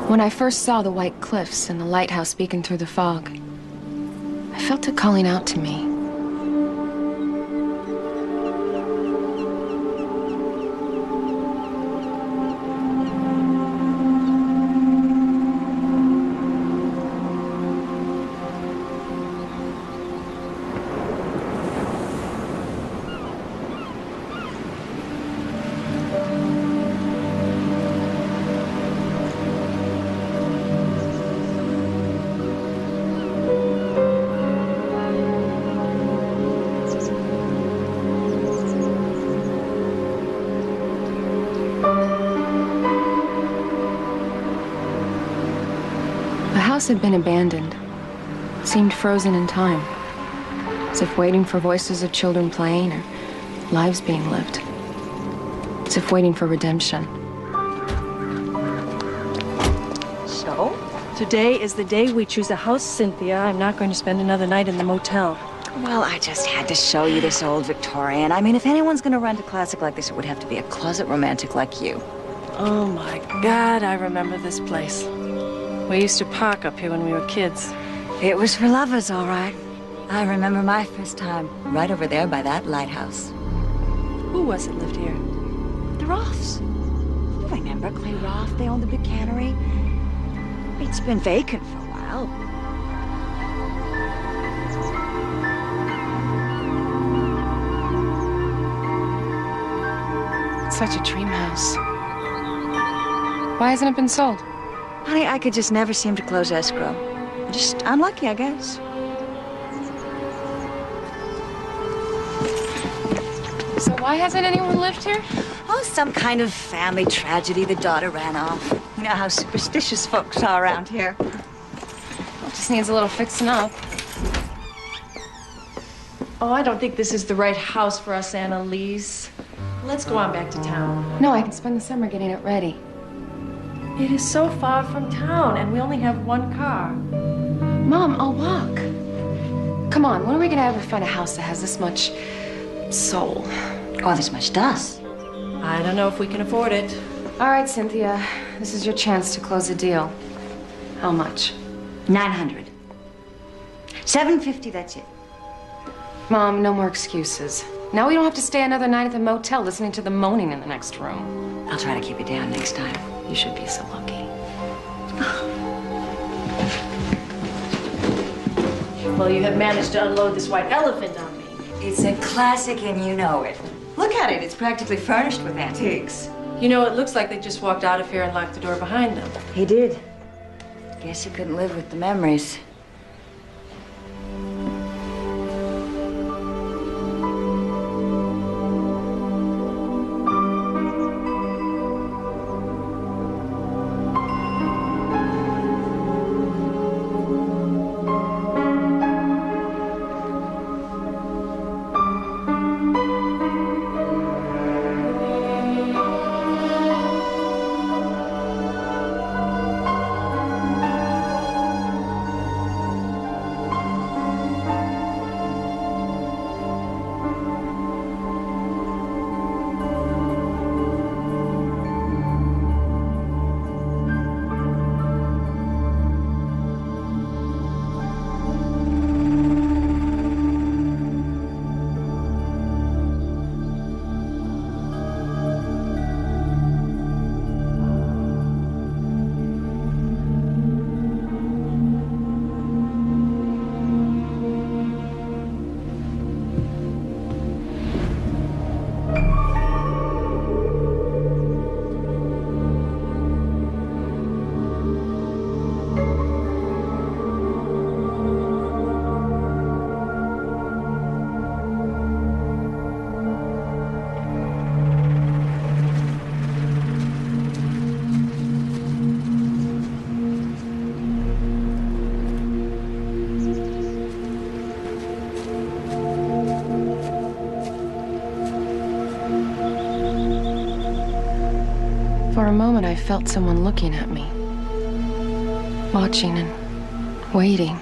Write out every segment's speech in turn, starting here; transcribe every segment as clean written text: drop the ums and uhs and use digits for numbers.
When I first saw the white cliffs and the lighthouse beacon through the fog, I felt it calling out to me. The house had been abandoned. It seemed frozen in time, as if waiting for voices of children playing or lives being lived, as if waiting for redemption. So, today is the day we choose a house, Cynthia. I'm not going to spend another night in the motel. Well, I just had to show you this old Victorian. I mean, if anyone's gonna rent a classic like this, it would have to be a closet romantic like you. Oh my God, I remember this place. We used to park up here when we were kids. It was for lovers, all right. I remember my first time, right over there by that lighthouse. Who was it lived here? The Roths. You remember Clay Roth? They owned the big cannery. It's been vacant for a while. It's such a dream house. Why hasn't it been sold? Honey, I could just never seem to close escrow. Just unlucky, I guess. So why hasn't anyone lived here? Oh, some kind of family tragedy. The daughter ran off. You know how superstitious folks are around here. Well, it just needs a little fixing up. Oh, I don't think this is the right house for us, Annalise. Let's go on back to town. No, I can spend the summer getting it ready. It is so far from town, and we only have one car. Mom, I'll walk. Come on, when are we gonna ever find a house that has this much soul? Oh, this much dust. I don't know if we can afford it. All right, Cynthia, this is your chance to close a deal. How much? 900. 750, that's it. Mom, no more excuses. Now we don't have to stay another night at the motel listening to the moaning in the next room. I'll try to keep it down next time. You should be so lucky. Well, you have managed to unload this white elephant on me. It's a classic and you know it. Look at it, it's practically furnished with antiques. You know, it looks like they just walked out of here and locked the door behind them. He did. Guess he couldn't live with the memories. For a moment, I felt someone looking at me, watching and waiting.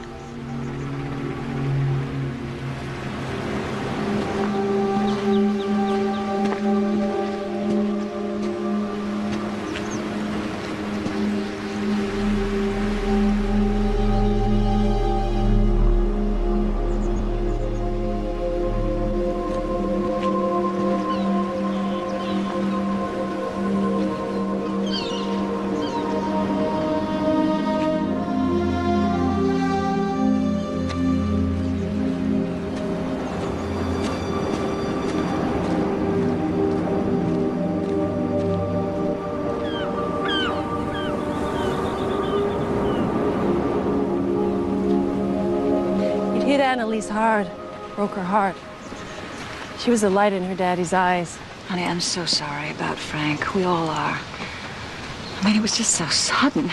Annalise hard. Broke her heart. She was a light in her daddy's eyes. Honey, I'm so sorry about Frank. We all are. I mean, it was just so sudden.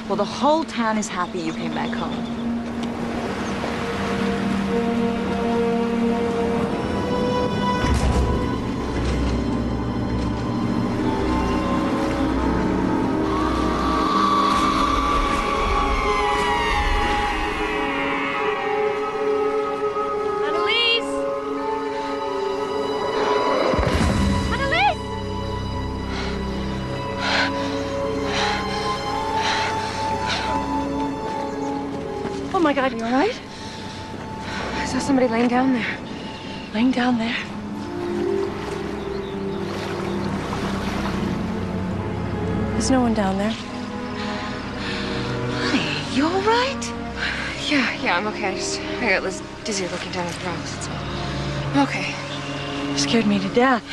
Well, the whole town is happy you came back home. Oh my God, you all right? I saw somebody laying down there. Laying down there? There's no one down there. Honey, you all right? Yeah, I'm okay. I got this dizzy looking down at the rocks. That's all. I'm okay. You scared me to death.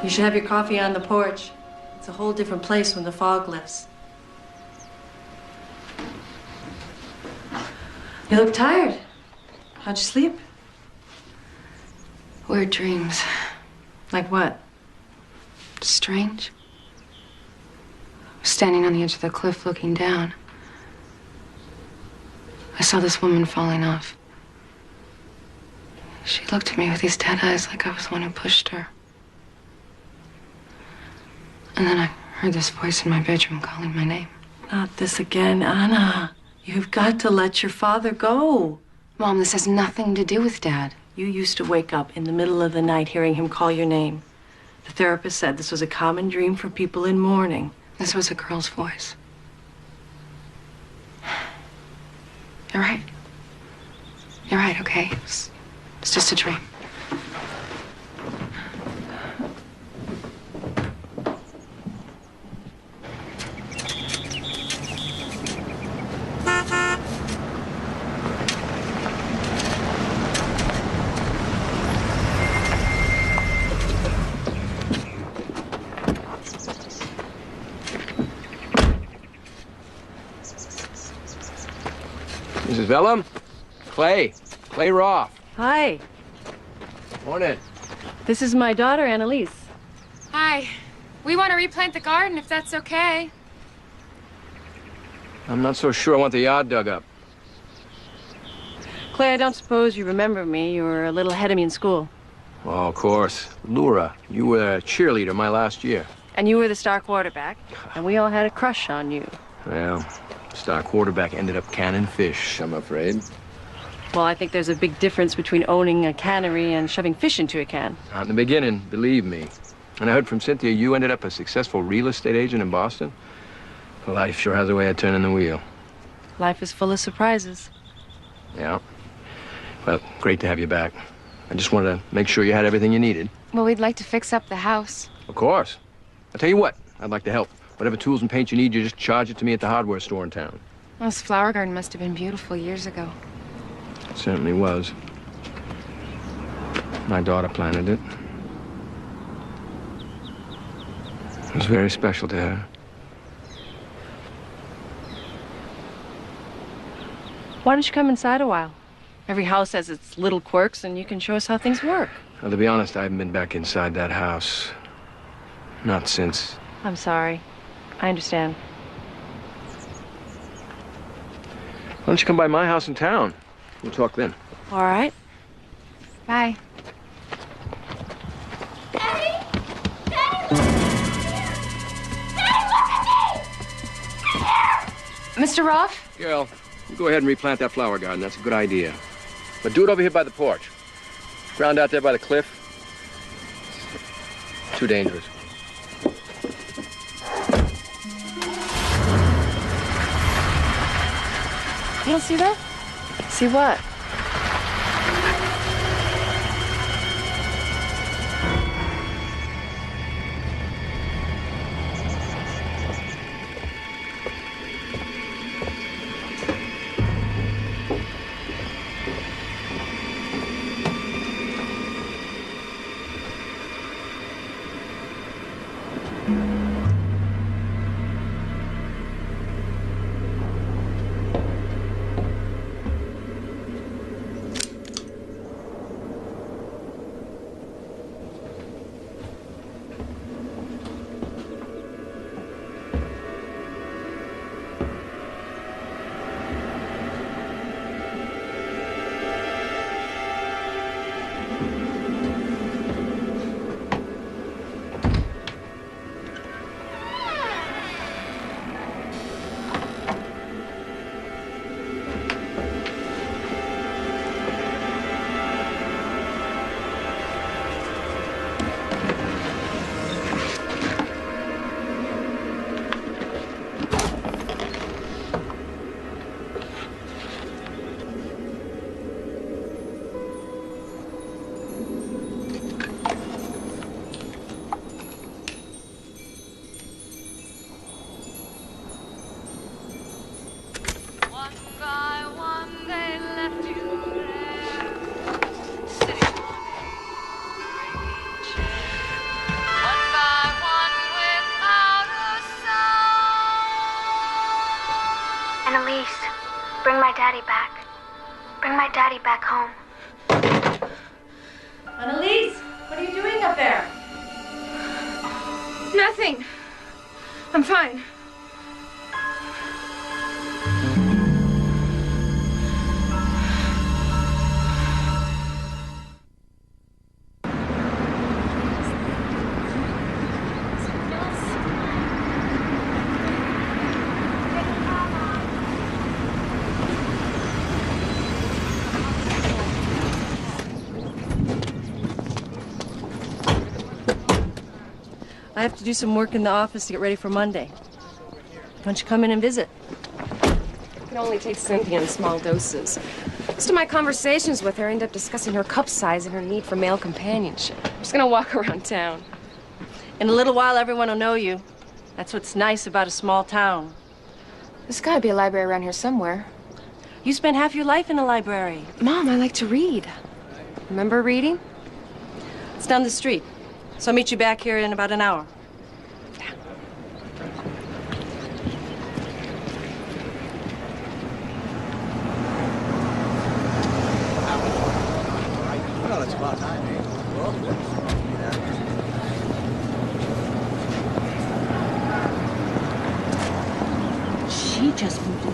You should have your coffee on the porch. It's a whole different place when the fog lifts. You look tired. How'd you sleep? Weird dreams. Like what? Strange. I was standing on the edge of the cliff looking down. I saw this woman falling off. She looked at me with these dead eyes like I was the one who pushed her. And then I heard this voice in my bedroom calling my name. Not this again, Anna. You've got to let your father go. Mom, this has nothing to do with Dad. You used to wake up in the middle of the night hearing him call your name. The therapist said this was a common dream for people in mourning. This was a girl's voice. You're right. You're right, okay? It's just a dream. Mrs. Vellum? Clay Roth. Hi. Morning. This is my daughter, Annalise. Hi. We want to replant the garden if that's okay. I'm not so sure I want the yard dug up. Clay, I don't suppose you remember me. You were a little ahead of me in school. Oh, of course. Laura, you were a cheerleader my last year. And you were the star quarterback. And we all had a crush on you. Well, star quarterback ended up canning fish, I'm afraid. Well, I think there's a big difference between owning a cannery and shoving fish into a can. Not in the beginning, believe me. And I heard from Cynthia you ended up a successful real estate agent in Boston. Life sure has a way of turning the wheel. Life is full of surprises. Yeah. Well, great to have you back. I just wanted to make sure you had everything you needed. Well, we'd like to fix up the house. Of course. I'll tell you what, I'd like to help. Whatever tools and paint you need, you just charge it to me at the hardware store in town. Well, this flower garden must have been beautiful years ago. It certainly was. My daughter planted it. It was very special to her. Why don't you come inside a while? Every house has its little quirks, and you can show us how things work. Well, to be honest, I haven't been back inside that house. Not since. I'm sorry. I understand. Why don't you come by my house in town? We'll talk then. All right. Bye. Mr. Roth? Girl, you go ahead and replant that flower garden. That's a good idea. But do it over here by the porch. Ground out there by the cliff. Too dangerous. You don't see that? See what? Bring my daddy back. Bring my daddy back home. Annalise, what are you doing up there? Nothing. I'm fine. I have to do some work in the office to get ready for Monday. Why don't you come in and visit? I can only take Cynthia in small doses. Most of my conversations with her end up discussing her cup size and her need for male companionship. I'm just gonna walk around town. In a little while, everyone will know you. That's what's nice about a small town. There's gotta be a library around here somewhere. You spent half your life in a library. Mom, I like to read. Remember reading? It's down the street. So I'll meet you back here in about an hour. Well, it's about time, eh? She just moved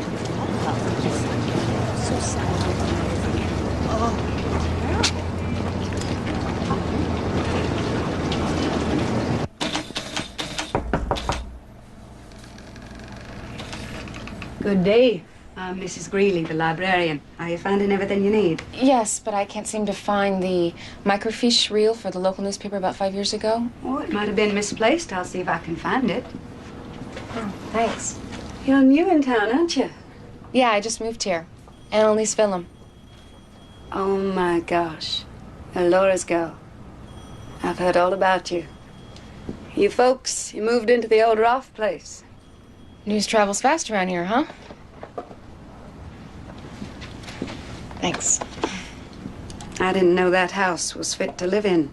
Good day. I'm Mrs. Greeley, the librarian. Are you finding everything you need? Yes, but I can't seem to find the microfiche reel for the local newspaper about 5 years ago. Oh, it might have been misplaced. I'll see if I can find it. Oh, thanks. You're new in town, aren't you? Yeah, I just moved here. Annalise Phillum. Oh, my gosh. Laura's girl. I've heard all about you. You folks, you moved into the old Roth place. News travels fast around here, huh? Thanks. I didn't know that house was fit to live in.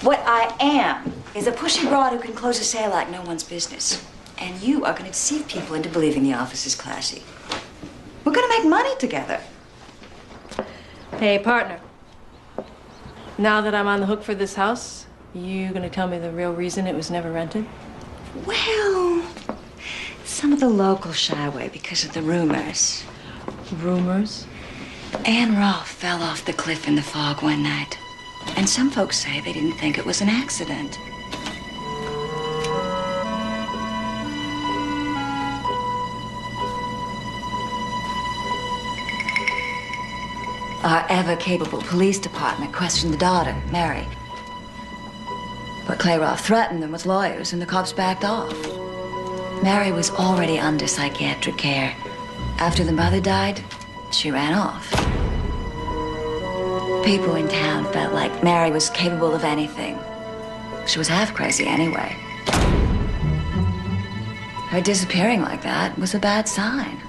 What I am is a pushy broad who can close a sale like no one's business. And you are going to deceive people into believing the office is classy. We're going to make money together. Hey, partner. Now that I'm on the hook for this house, you gonna tell me the real reason it was never rented? Well, some of the locals shy away because of the rumors. Rumors? Ann Rolfe fell off the cliff in the fog one night. And some folks say they didn't think it was an accident. Our ever-capable police department questioned the daughter, Mary. But Clayroff threatened them with lawyers, and the cops backed off. Mary was already under psychiatric care. After the mother died, she ran off. People in town felt like Mary was capable of anything. She was half crazy anyway. Her disappearing like that was a bad sign.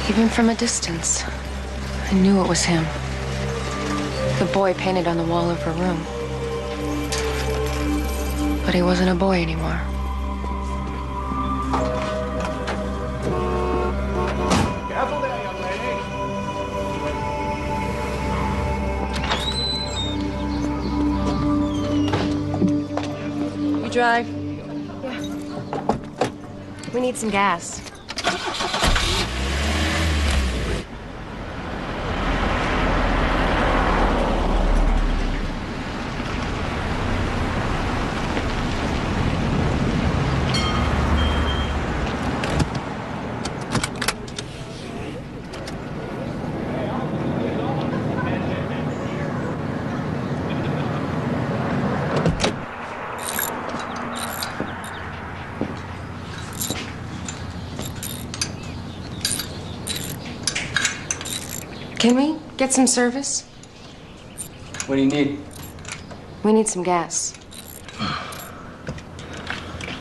Even from a distance, I knew it was him. The boy painted on the wall of her room. But he wasn't a boy anymore. Careful there, young lady. You drive? We need some gas. Can we get some service? What do you need? We need some gas.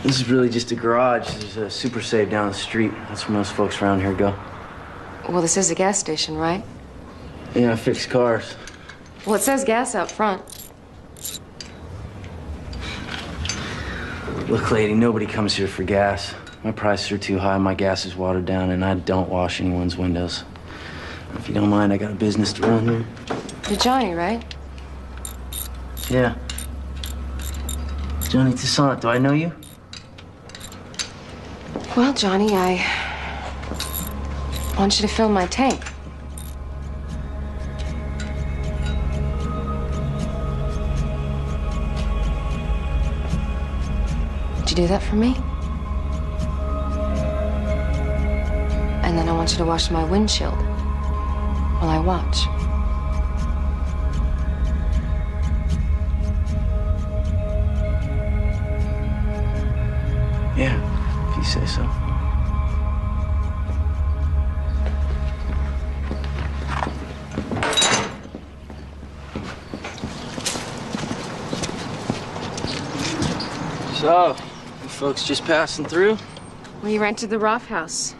This is really just a garage. There's a Super Save down the street. That's where most folks around here go. Well, this is a gas station, right? Yeah, I fix cars. Well, it says gas out front. Look, lady, nobody comes here for gas. My prices are too high, my gas is watered down, and I don't wash anyone's windows. If you don't mind, I got a business to run here. You're Johnny, right? Yeah. Johnny Toussaint, do I know you? Well, Johnny, I want you to fill my tank. Would you do that for me? And then I want you to wash my windshield while I watch. Yeah, if you say so. So, you folks just passing through? We rented the Roth house.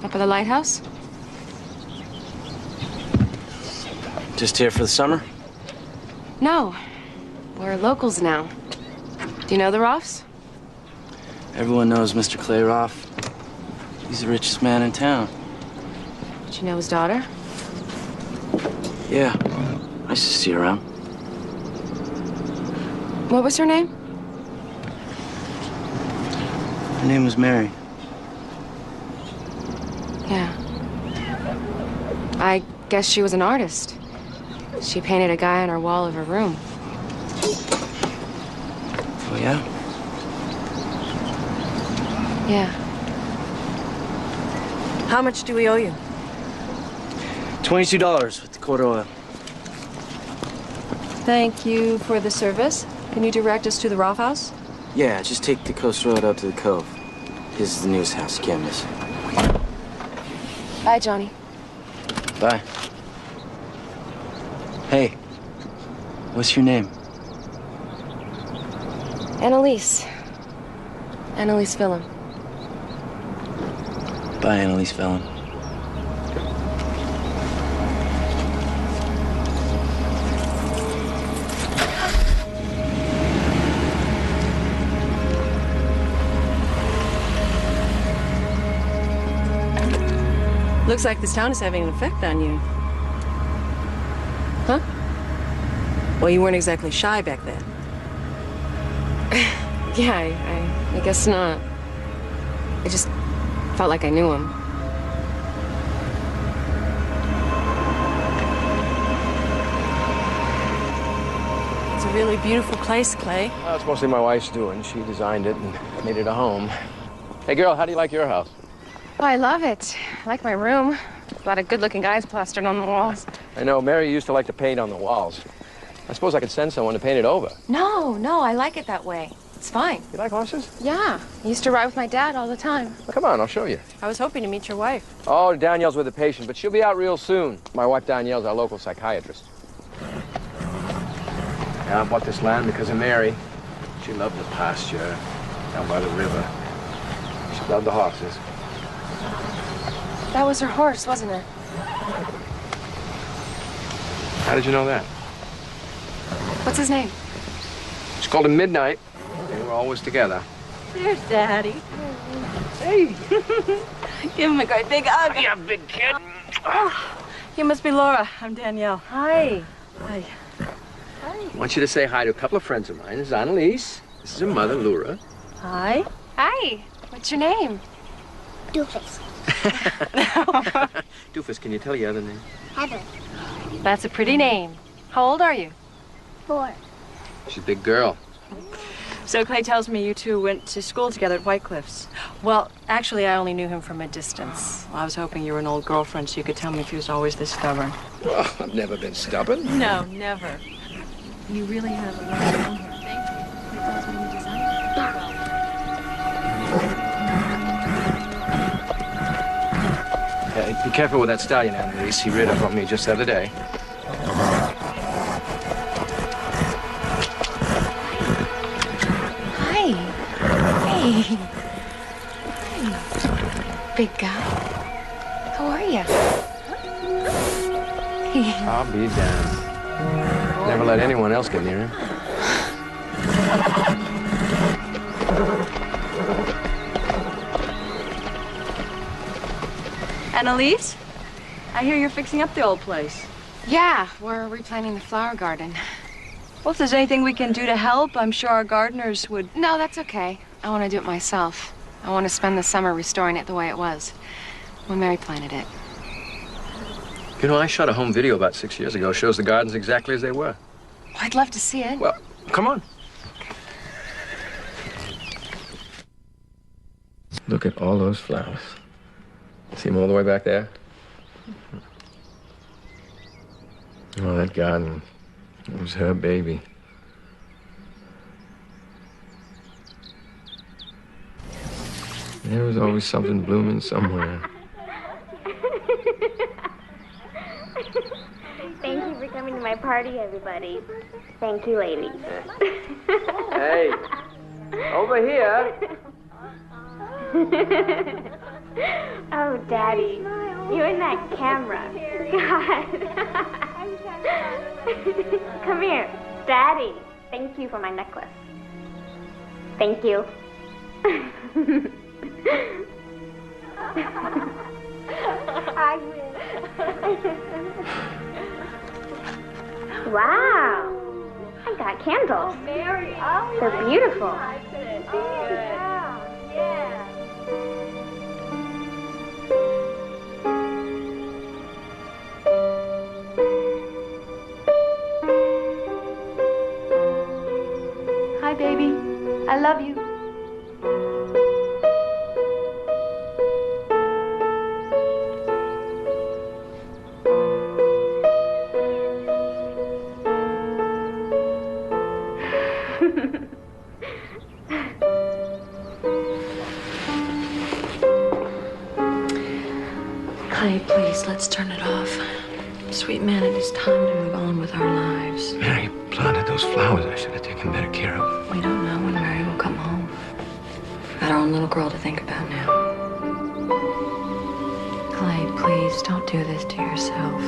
Up at the lighthouse? Just here for the summer? No. We're locals now. Do you know the Roths? Everyone knows Mr. Clayroff. He's the richest man in town. Did you know his daughter? Yeah, I used to see her around. What was her name? Her name was Mary. Yeah. I guess she was an artist. She painted a guy on her wall of her room. Oh, yeah? Yeah. How much do we owe you? $22 with the quarter oil. Thank you for the service. Can you direct us to the Roth House? Yeah, just take the coast road out to the cove. This is the newest house. You can't miss it. Bye, Johnny. Bye. Hey, what's your name? Annalise. Annalise Phillum. Bye, Annalise Fallon. Looks like this town is having an effect on you. Huh? Well, you weren't exactly shy back then. Yeah, I guess not. I just felt like I knew him. It's a really beautiful place, Clay. Well, it's mostly my wife's doing. She designed it and made it a home. Hey, girl, how do you like your house? Oh, I love it. I like my room. A lot of good-looking guys plastered on the walls. I know, Mary used to like to paint on the walls. I suppose I could send someone to paint it over. No, I like it that way. It's fine. You like horses? Yeah, I used to ride with my dad all the time. Well, come on, I'll show you. I was hoping to meet your wife. Oh, Danielle's with a patient, but she'll be out real soon. My wife Danielle's our local psychiatrist. Yeah, I bought this land because of Mary. She loved the pasture down by the river. She loved the horses. That was her horse, wasn't it? How did you know that? What's his name? She called him Midnight. They were always together. There's Daddy. Hey. Give him a great big hug. Yeah, big kid. Oh, you must be Laura. I'm Danielle. Hi. Hi. I want you to say hi to a couple of friends of mine. This is Annalise. This is her mother, Laura. Hi. Hi. What's your name? Doofus. Doofus, can you tell your other name? Heather. That's a pretty name. How old are you? 4. She's a big girl. So Clay tells me you two went to school together at White Cliffs. Well, actually, I only knew him from a distance. I was hoping you were an old girlfriend so you could tell me if he was always this stubborn. Well, I've never been stubborn. No, never. You really have a lot of fun here. Yeah, be careful with that stallion, Annalise. He reared up on me just the other day. Hi. Hey. Big guy. How are you? I'll be damned. Never let anyone else get near him. Annalise? I hear you're fixing up the old place. Yeah, we're replanting the flower garden. Well, if there's anything we can do to help, I'm sure our gardeners would... No, that's okay. I want to do it myself. I want to spend the summer restoring it the way it was when Mary planted it. You know, I shot a home video about 6 years ago. Shows the gardens exactly as they were. Oh, I'd love to see it. Well, come on. Look at all those flowers. See them all the way back there? Oh, that garden. It was her baby. There was always something blooming somewhere. Thank you for coming to my party, everybody. Thank you, ladies. Hey, over here. Oh, Daddy, you and that camera. God. Come here, Daddy. Thank you for my necklace. Thank you. I will. Wow. I got candles. Oh, Mary, oh, They're beautiful. Yeah. Hi, baby. I love you. Clay, please, let's turn it off. Sweet man, it is time to move on with our lives. Mary planted those flowers. I should have taken better care of. We don't know when Mary will come home. Got our own little girl to think about now. Clay, please, don't do this to yourself.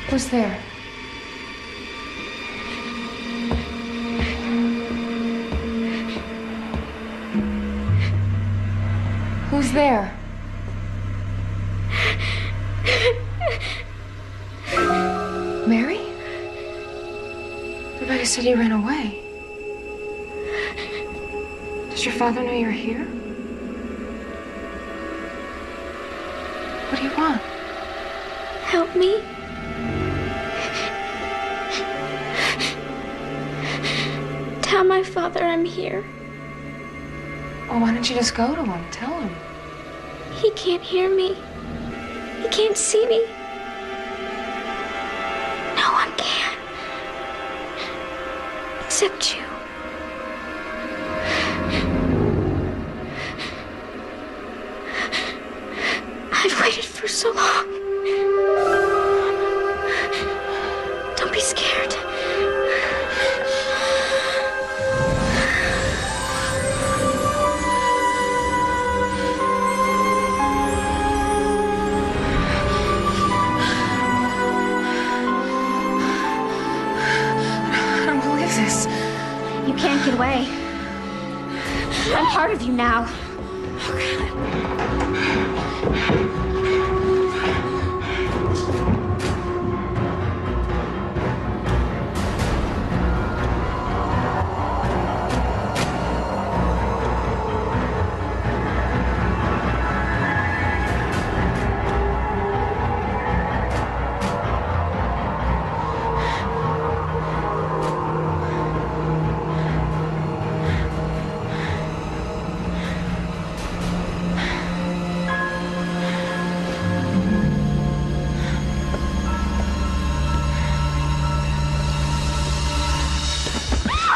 Who's there? Who's there? Mary? Rebecca said you ran away. Does your father know you're here? What do you want? Help me. Tell my father I'm here. Well, why don't you just go to him? Tell him. He can't hear me. He can't see me. No one can. Except you. I've waited for so long. Don't be scared. I don't believe this. You can't get away. I'm part of you now.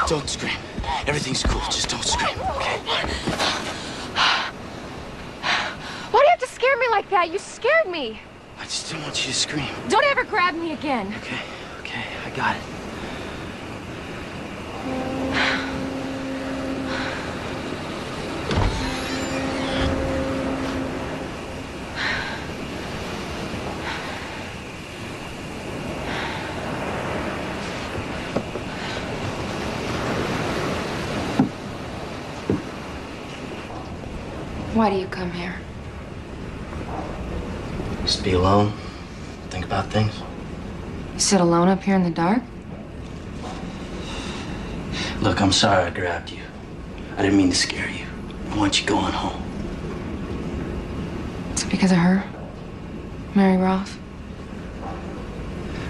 Don't scream. Everything's cool. Just don't scream, okay? Why do you have to scare me like that? You scared me. I just didn't want you to scream. Don't ever grab me again. Okay, I got it. Why do you come here? Just be alone. Think about things. You sit alone up here in the dark? Look, I'm sorry I grabbed you. I didn't mean to scare you. I want you going home. Is it because of her? Mary Roth?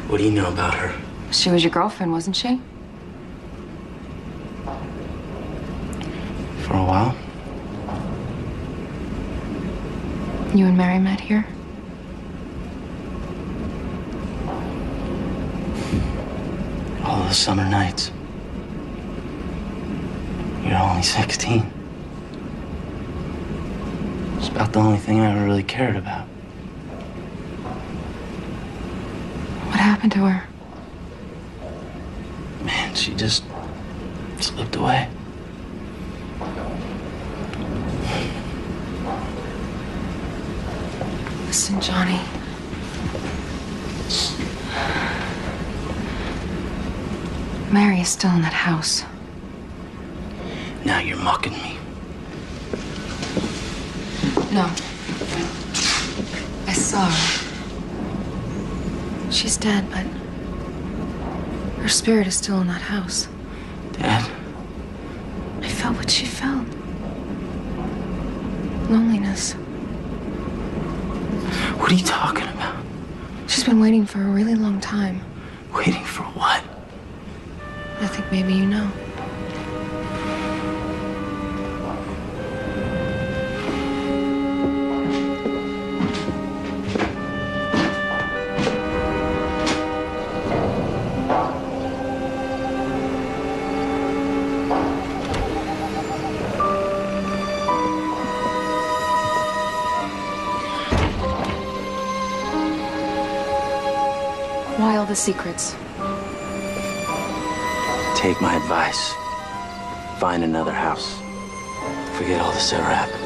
What do you know about her? She was your girlfriend, wasn't she? For a while. You and Mary met here? All those summer nights. You're only 16. It's about the only thing I ever really cared about. What happened to her? Man, she just slipped away. Listen, Johnny. Mary is still in that house. Now you're mocking me. No. I saw her. She's dead, but her spirit is still in that house. Dad? I felt what she felt. Loneliness. What are you talking about? She's been waiting for a really long time. Waiting for what? I think maybe you know. Why all the secrets? Take my advice. Find another house. Forget all this ever happened.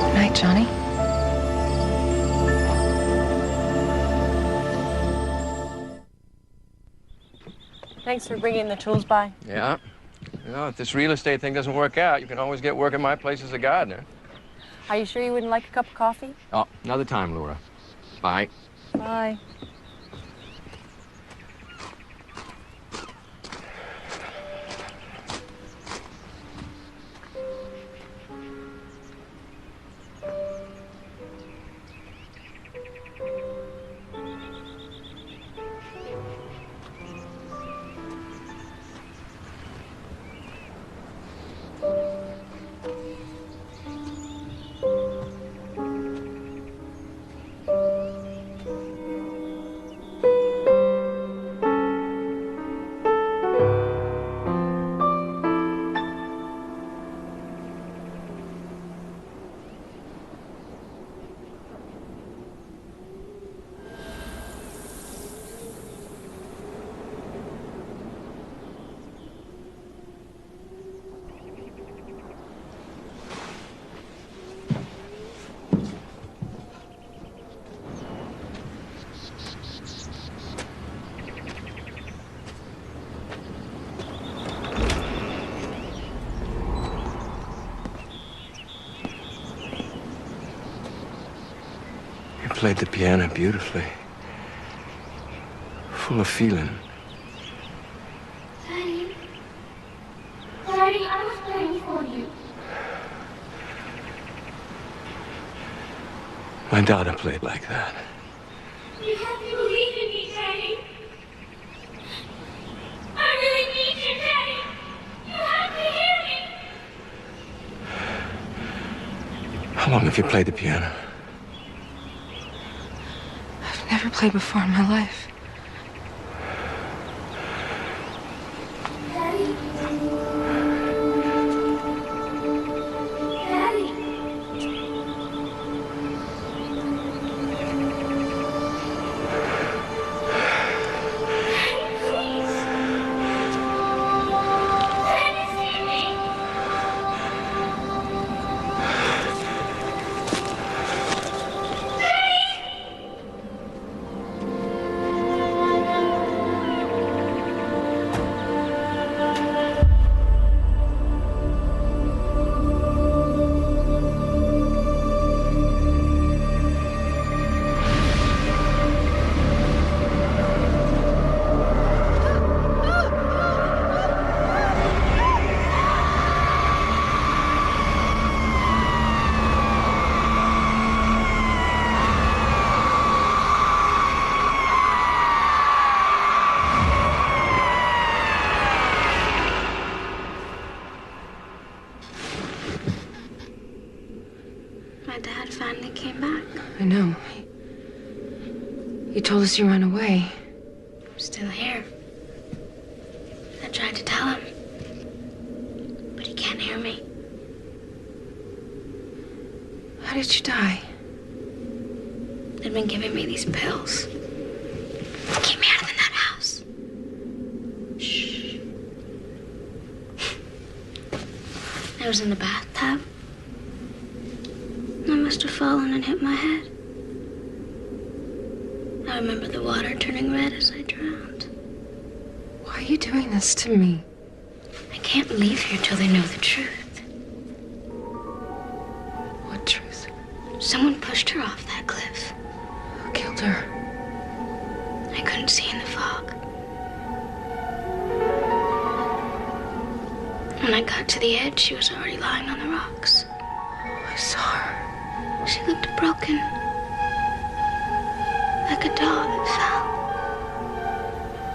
Good night, Johnny. Thanks for bringing the tools by. Yeah. You know, if this real estate thing doesn't work out, you can always get work in my place as a gardener. Are you sure you wouldn't like a cup of coffee? Oh, another time, Laura. Bye. Bye. You played the piano beautifully. Full of feeling. Daddy. Daddy, I was praying for you. My daughter played like that. You have to believe in me, Daddy. I really need you, Daddy. You have to hear me. How long have you played the piano? I've never played before in my life. Daddy. Daddy. my dad finally came back. I know. He told us you ran away. I'm still here. I tried to tell him, but he can't hear me. How did you die? They'd been giving me these pills to keep me out of the nut house. Shh. I was in the bathtub. I must have fallen and hit my head. I remember the water turning red as I drowned. Why are you doing this to me? I can't leave here till they know the truth. What truth? Someone pushed her off that cliff. Who killed her? I couldn't see in the fog. When I got to the edge, she was already lying on the rocks. I saw her. She looked broken. Like a doll that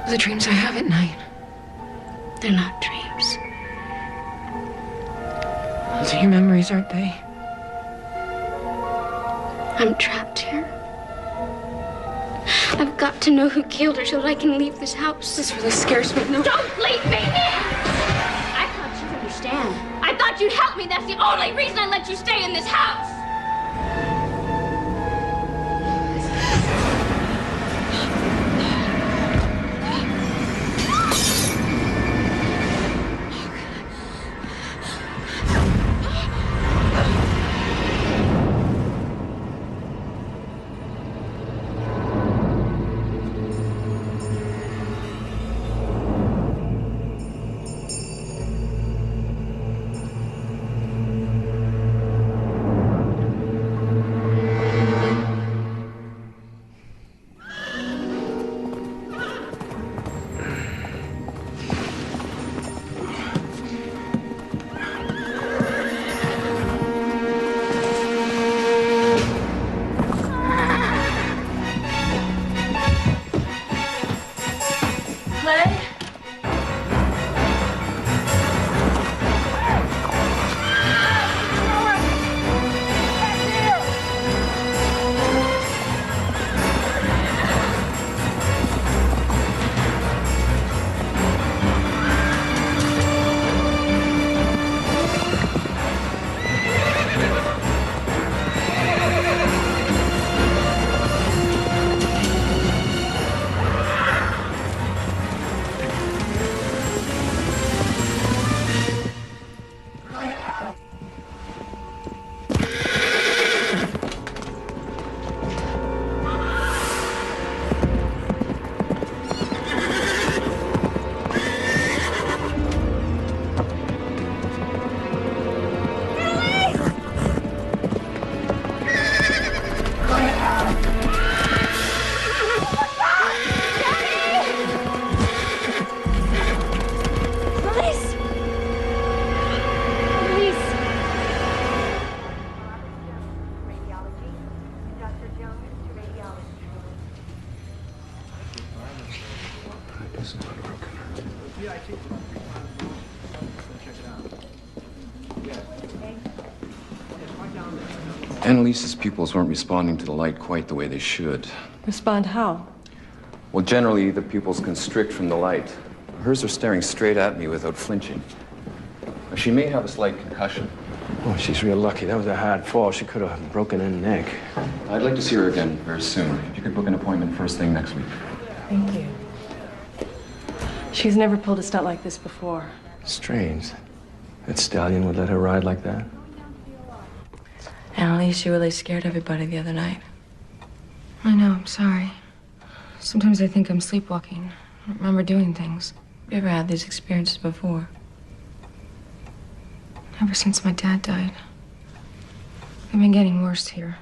fell. The dreams I have at night. They're not dreams. Those are your memories, aren't they? I'm trapped here. I've got to know who killed her so that I can leave this house. This really scares me. No. Don't leave me! I thought you'd understand. I thought you'd help me. That's the only reason I let you stay in this house. Annalise's pupils weren't responding to the light quite the way they should. Respond how? Well, generally, the pupils constrict from the light. Hers are staring straight at me without flinching. She may have a slight concussion. Oh, she's real lucky. That was a hard fall. She could have broken her neck. I'd like to see her again very soon. If you could book an appointment first thing next week. Thank you. She's never pulled a stunt like this before. Strange. That stallion would let her ride like that? Annalise, you really scared everybody the other night. I know, I'm sorry. Sometimes I think I'm sleepwalking. I don't remember doing things. You ever had these experiences before? Ever since my dad died. They've been getting worse here.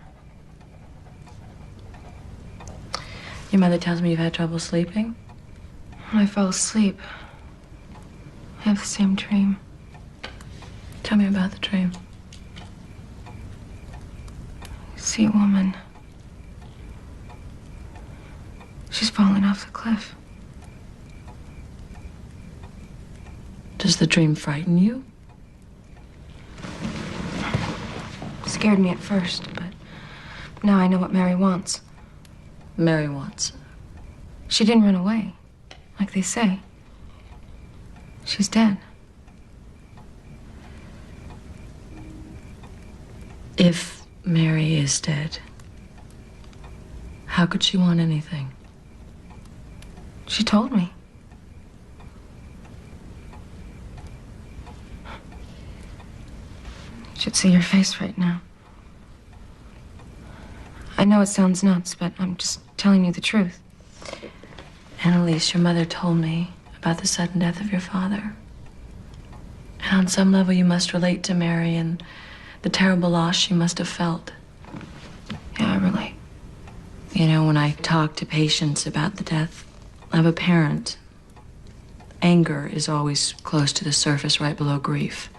Your mother tells me you've had trouble sleeping? When I fall asleep, I have the same dream. Tell me about the dream. I see a woman. She's falling off the cliff. Does the dream frighten you? It's scared me at first, but now I know what Mary wants. Mary wants. She didn't run away, like they say. She's dead. If Mary is dead, how could she want anything? She told me. You should see your face right now. I know it sounds nuts, but I'm just telling you the truth. Annalise, your mother told me about the sudden death of your father. And on some level, you must relate to Mary and the terrible loss she must have felt. Yeah, I relate. You know, when I talk to patients about the death of a parent, anger is always close to the surface, right below grief.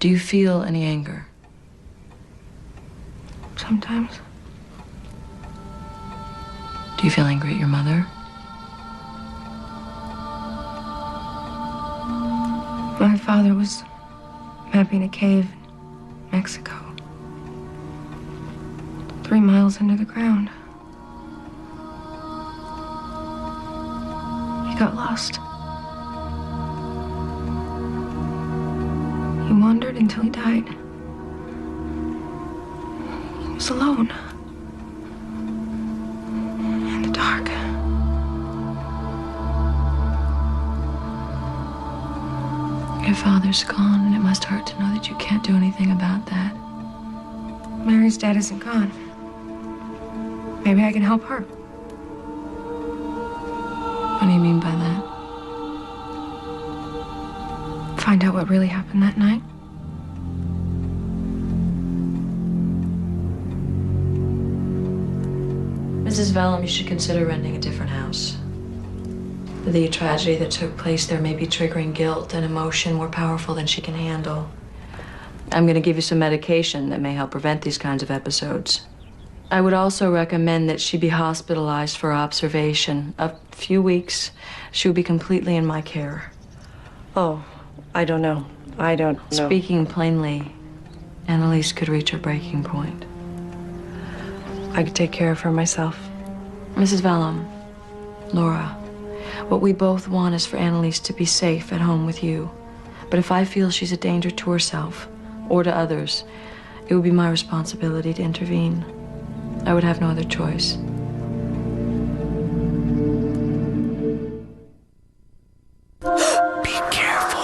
Do you feel any anger? Sometimes. Do you feel angry at your mother? My father was mapping a cave in Mexico. 3 miles under the ground. He got lost. He wandered until he died. He was alone. In the dark. Your father's gone, and it must hurt to know that you can't do anything about that. Mary's dad isn't gone. Maybe I can help her. What do you mean by that? Find out what really happened that night. Mrs. Vellum, you should consider renting a different house. The tragedy that took place there may be triggering guilt and emotion more powerful than she can handle. I'm going to give you some medication that may help prevent these kinds of episodes. I would also recommend that she be hospitalized for observation. A few weeks, she will be completely in my care. Oh, I don't know. I don't know. Speaking plainly, Annalise could reach her breaking point. I could take care of her myself. Mrs. Vellum, Laura, what we both want is for Annalise to be safe at home with you. But if I feel she's a danger to herself or to others, it would be my responsibility to intervene. I would have no other choice. Be careful.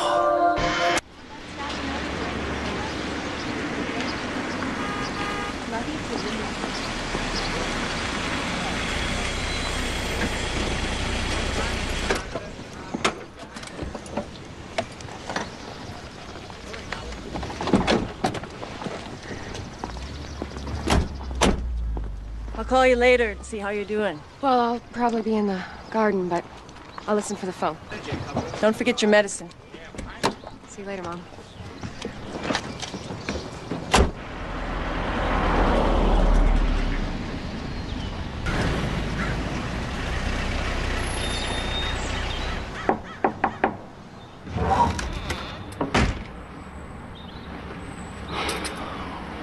I'll call you later to see how you're doing. Well, I'll probably be in the garden, but I'll listen for the phone. Don't forget your medicine. See you later, Mom.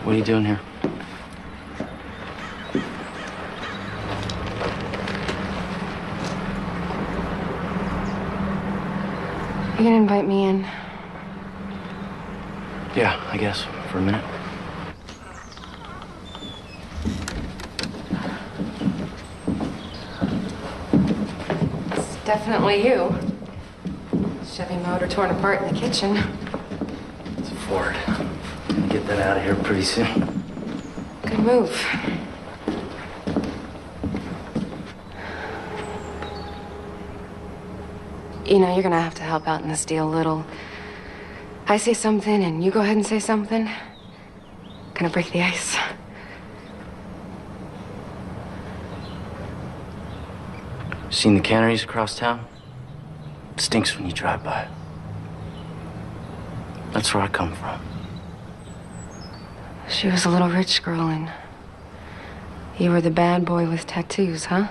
What are you doing here? You gonna invite me in? Yeah, I guess, for a minute. It's definitely you. Chevy motor torn apart in the kitchen. It's a Ford. I'm gonna get that out of here pretty soon. Good move. You know, you're gonna have to help out in this deal a little. I say something and you go ahead and say something. Gonna break the ice. Seen the canneries across town? It stinks when you drive by. That's where I come from. She was a little rich girl and you were the bad boy with tattoos, huh?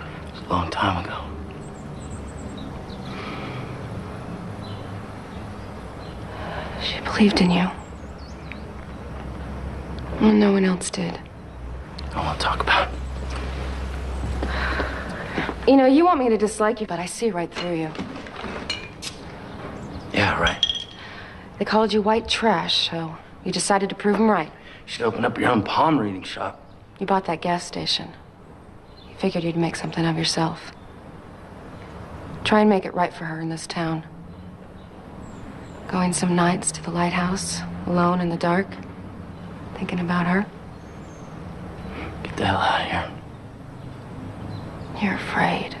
It was a long time ago. She believed in you. Well, no one else did. I won't talk about it. You know, you want me to dislike you, but I see right through you. Yeah, right. They called you white trash, so you decided to prove them right. You should open up your own palm reading shop. You bought that gas station. You figured you'd make something of yourself. Try and make it right for her in this town. Going some nights to the lighthouse, alone in the dark, thinking about her. Get the hell out of here. You're afraid.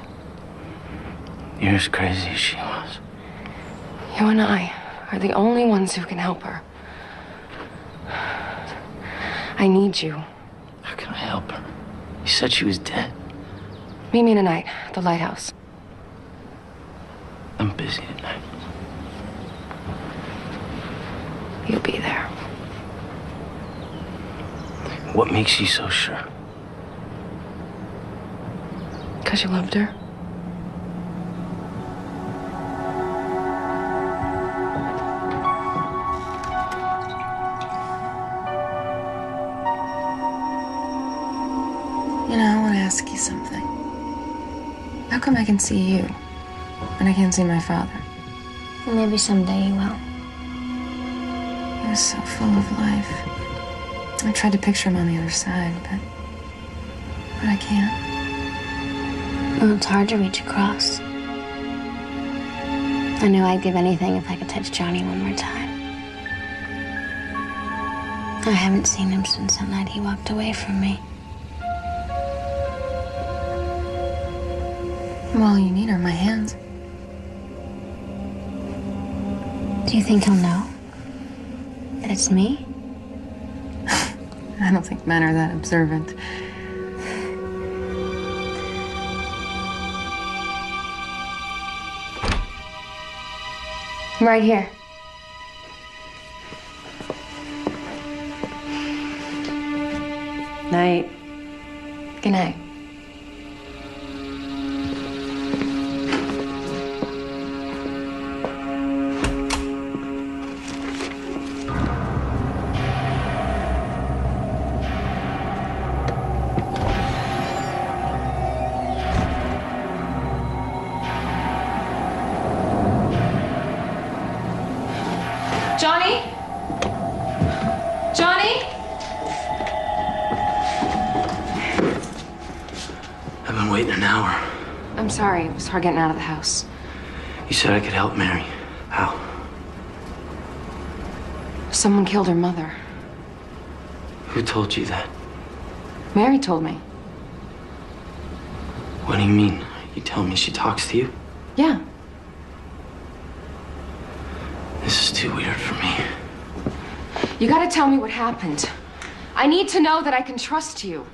You're as crazy as she was. You and I are the only ones who can help her. I need you. How can I help her? You said she was dead. Meet me tonight at the lighthouse. I'm busy tonight. You'll be there. What makes you so sure? 'Cause you loved her? You know, I want to ask you something. How come I can see you, and I can't see my father? Maybe someday you will. He was so full of life. I tried to picture him on the other side, but I can't. Well, it's hard to reach across. I know I'd give anything if I could touch Johnny one more time. I haven't seen him since that night he walked away from me. Well, all you need are my hands. Do you think he'll know that it's me? I don't think men are that observant. I'm right here. Night. Good night. Johnny? Johnny? I've been waiting an hour. I'm sorry. It was hard getting out of the house. You said I could help Mary. How? Someone killed her mother. Who told you that? Mary told me. What do you mean? You tell me she talks to you? Yeah. This is too weird for me. You gotta tell me what happened. I need to know that I can trust you.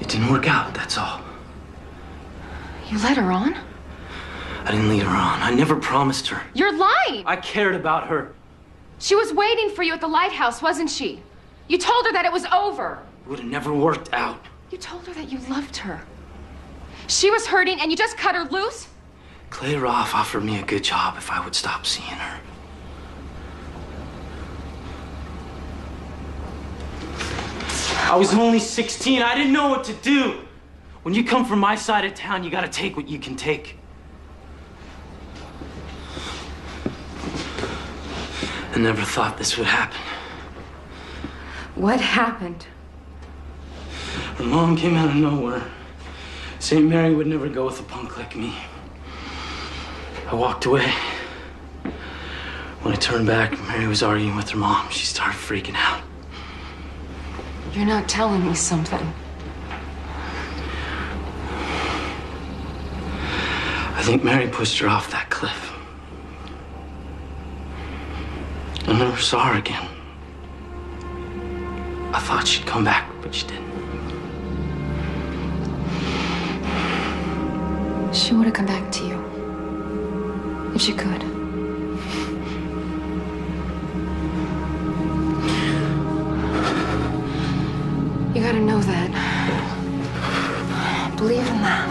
It didn't work out, that's all. You led her on? I didn't lead her on. I never promised her. You're lying! I cared about her. She was waiting for you at the lighthouse, wasn't she? You told her that it was over. It would have never worked out. You told her that you loved her. She was hurting and you just cut her loose? Clay Roth offered me a good job if I would stop seeing her. I was only 16. I didn't know what to do. When you come from my side of town, you gotta take what you can take. I never thought this would happen. What happened? Her mom came out of nowhere. St. Mary would never go with a punk like me. I walked away. When I turned back, Mary was arguing with her mom. She started freaking out. You're not telling me something. I think Mary pushed her off that cliff. I never saw her again. I thought she'd come back, but she didn't. She would have come back to you. If she could. You gotta know that. Believe in that.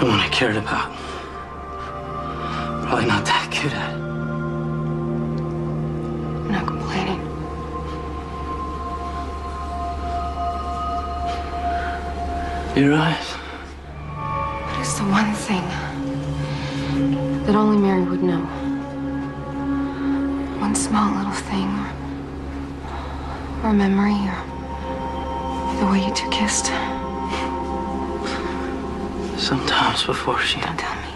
The one I cared about. Probably not that good at it. I'm not complaining. Your eyes. What is the one thing that only Mary would know? One small little thing, or a memory, or the way you two kissed. Sometimes before she... Don't tell me.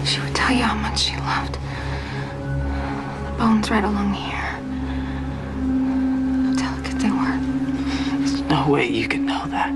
She would tell you how much she loved. The bones right along here. How delicate they were. There's no way you could know that.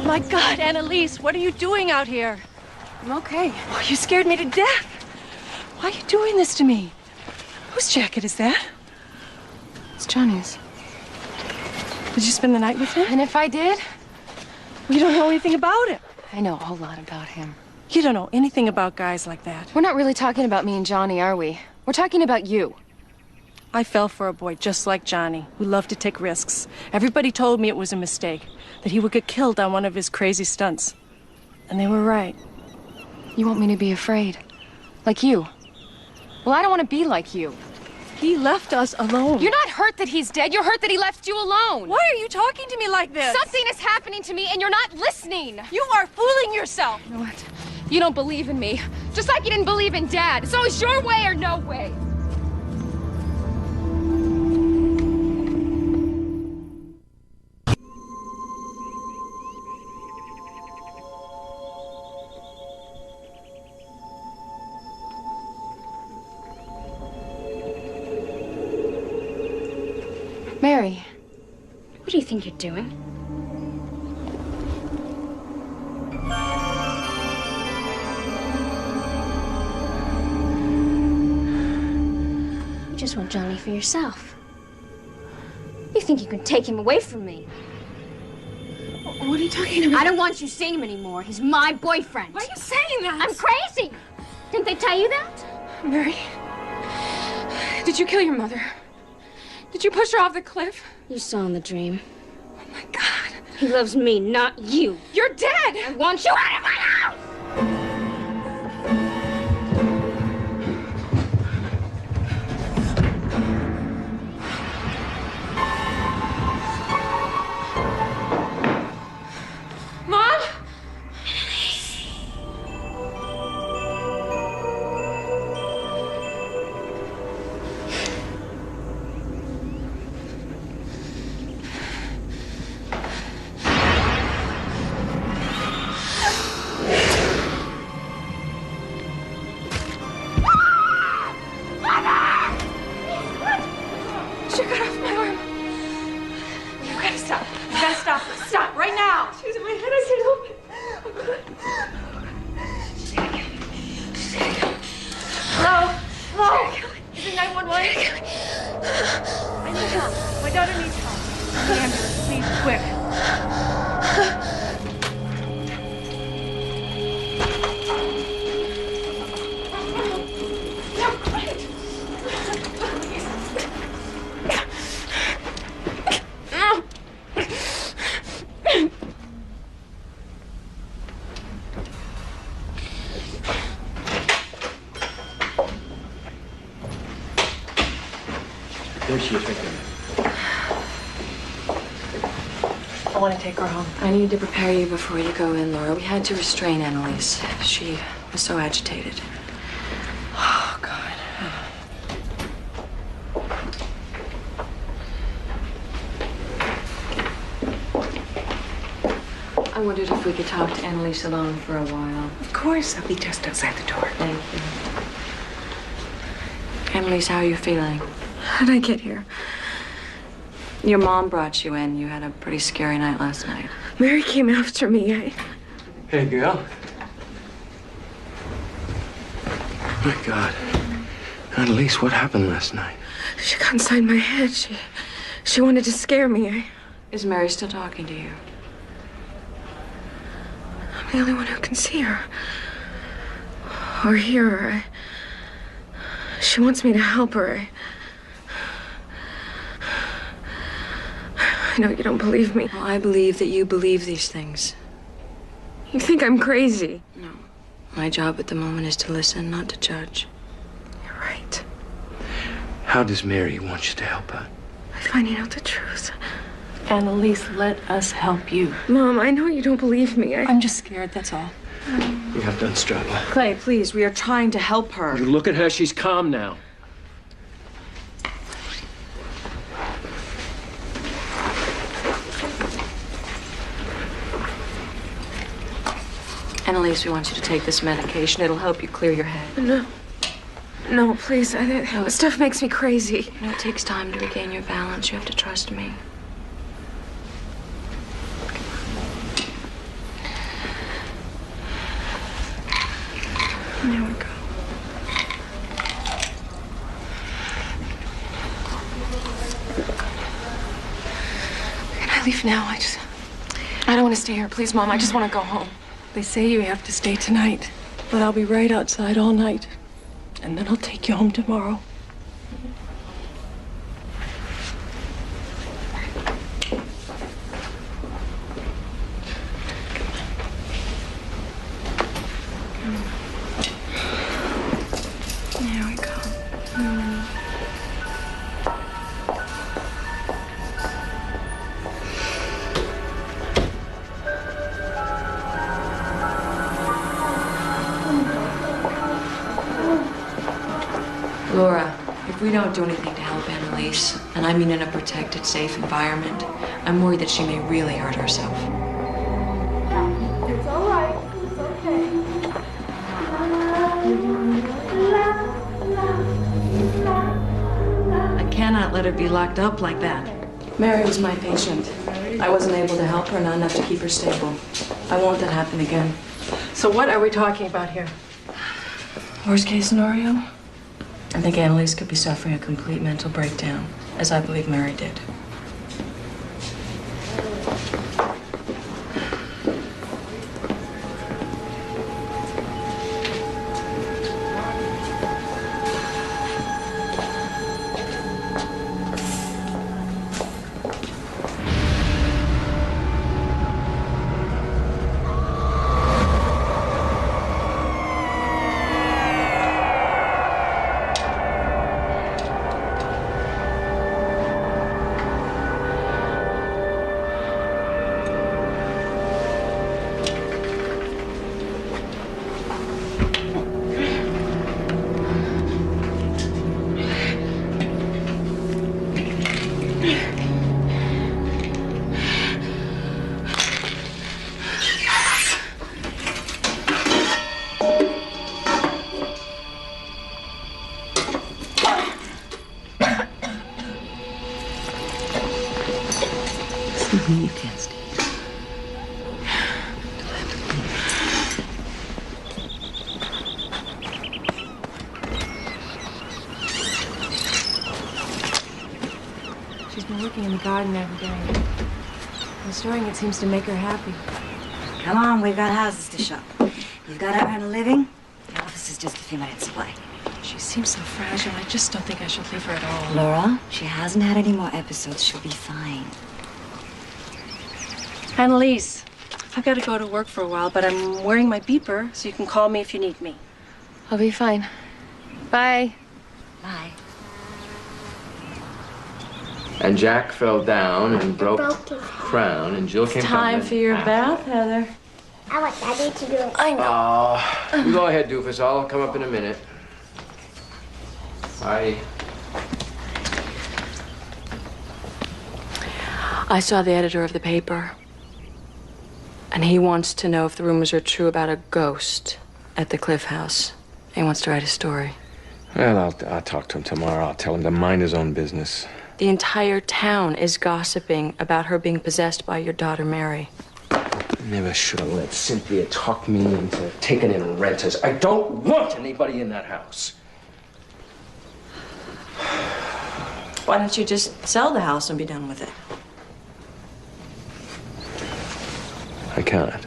My God, Annalise, what are you doing out here? I'm okay. Oh, you scared me to death. Why are you doing this to me? Whose jacket is that? It's Johnny's. Did you spend the night with him? And if I did? You don't know anything about him. I know a whole lot about him. You don't know anything about guys like that. We're not really talking about me and Johnny, are we? We're talking about you. I fell for a boy just like Johnny, who loved to take risks. Everybody told me it was a mistake, that he would get killed on one of his crazy stunts. And they were right. You want me to be afraid? Like you? Well, I don't want to be like you. He left us alone. You're not hurt that he's dead. You're hurt that he left you alone. Why are you talking to me like this? Something is happening to me and you're not listening. You are fooling yourself. You know what? You don't believe in me. Just like you didn't believe in Dad. It's always your way or no way. Mary. What do you think you're doing? You just want Johnny for yourself. You think you can take him away from me? What are you talking about? I don't want you seeing him anymore. He's my boyfriend. Why are you saying that? I'm crazy. Didn't they tell you that? Mary, did you kill your mother? Did you push her off the cliff? You saw in the dream. Oh my God. He loves me, not you. You're dead! I want you out of my house! Mom? She got off my arm. You gotta stop. You gotta stop. Stop right now. She's in my head. I can't help it. She's gonna kill me. She's gonna kill me. Hello? Hello? Is it 911? My daughter needs help. The ambulance, please, quick. There she is, right there. I want to take her home. I need to prepare you before you go in, Laura. We had to restrain Annalise. She was so agitated. Oh, God. I wondered if we could talk to Annalise alone for a while. Of course, I'll be just outside the door. Thank you. Annalise, how are you feeling? How'd I get here? Your mom brought you in. You had a pretty scary night last night. Mary came after me. Hey, girl. My God. Annalise, what happened last night? She got inside my head. She wanted to scare me. Is Mary still talking to you? I'm the only one who can see her. Or hear her. She wants me to help her. I know you don't believe me. Well, I believe that you believe these things. You think I'm crazy? No. My job at the moment is to listen, not to judge. You're right. How does Mary want you to help her? By finding out the truth. Annalise, let us help you. Mom, I know you don't believe me. I'm just scared, that's all. You have to unstrap her. Clay, please, we are trying to help her. You look at her, she's calm now. Annalise, we want you to take this medication. It'll help you clear your head. No. No, please. This stuff makes me crazy. You know, it takes time to regain your balance. You have to trust me. There we go. Can I leave now? I don't want to stay here. Please, Mom. I just want to go home. They say you have to stay tonight, but I'll be right outside all night. And then I'll take you home tomorrow. There we go. Laura, if we don't do anything to help Annalise, and I mean in a protected, safe environment, I'm worried that she may really hurt herself. It's all right. It's okay. I cannot let her be locked up like that. Mary was my patient. I wasn't able to help her, not enough to keep her stable. I won't let that happen again. So what are we talking about here? Worst case scenario? I think Annalise could be suffering a complete mental breakdown, as I believe Mary did. You can't stay. She's been working in the garden every day. Restoring it seems to make her happy. Come on, we've got houses to shop. You've got to earn a living. The office is just a few minutes away. She seems so fragile. I just don't think I should leave her at all. Laura, she hasn't had any more episodes. She'll be fine. Annalise, I've got to go to work for a while, but I'm wearing my beeper, so you can call me if you need me. I'll be fine. Bye. Bye. And Jack fell down and broke his crown, and Jill came Time for your bath, Heather. I want Daddy to do it. I know. You go ahead, doofus. I'll come up in a minute. Bye. I saw the editor of the paper, and he wants to know if the rumors are true about a ghost at the Cliff House. He wants to write a story. Well, I'll talk to him tomorrow. I'll tell him to mind his own business. The entire town is gossiping about her being possessed by your daughter, Mary. I never should have let Cynthia talk me into taking in renters. I don't want anybody in that house. Why don't you just sell the house and be done with it? I can't.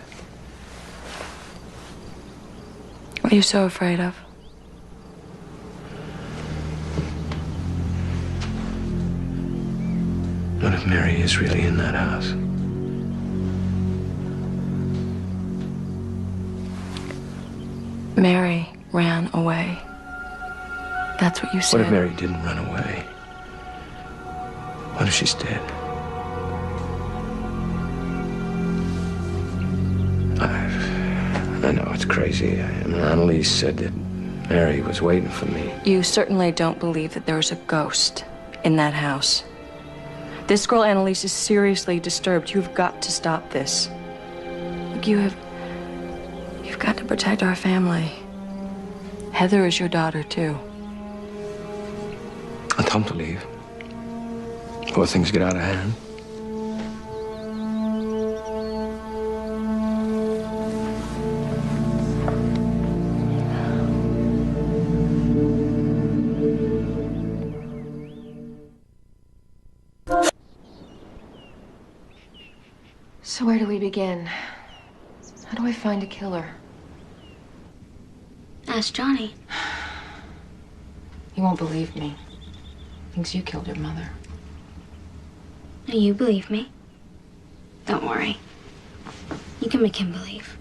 What are you so afraid of? What if Mary is really in that house? Mary ran away. That's what you said. What if Mary didn't run away? What if she's dead? I know it's crazy. I mean, Annalise said that Mary was waiting for me. You certainly don't believe that there's a ghost in that house. This girl, Annalise, is seriously disturbed. You've got to stop this. Look, you've got to protect our family. Heather is your daughter, too. I'll tell him to leave before things get out of hand. So where do we begin? How do I find a killer? Ask Johnny. He won't believe me. Thinks you killed your mother. No, you believe me. Don't worry. You can make him believe.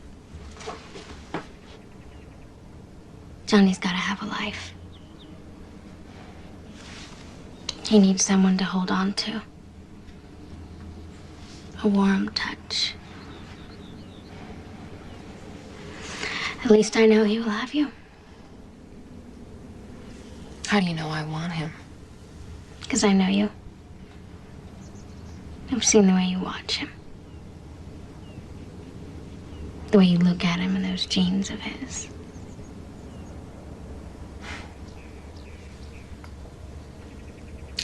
Johnny's gotta have a life. He needs someone to hold on to. A warm touch. At least I know he will have you. How do you know I want him? Because I know you. I've seen the way you watch him. The way you look at him in those jeans of his.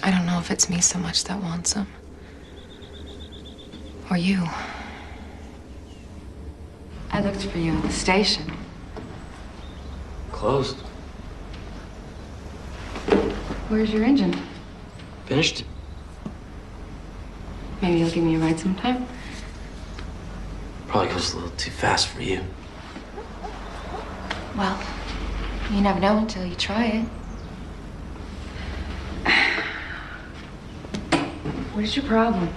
I don't know if it's me so much that wants him. Or you. I looked for you at the station. Closed. Where's your engine? Finished. Maybe you'll give me a ride sometime? Probably goes a little too fast for you. Well, you never know until you try it. What is your problem?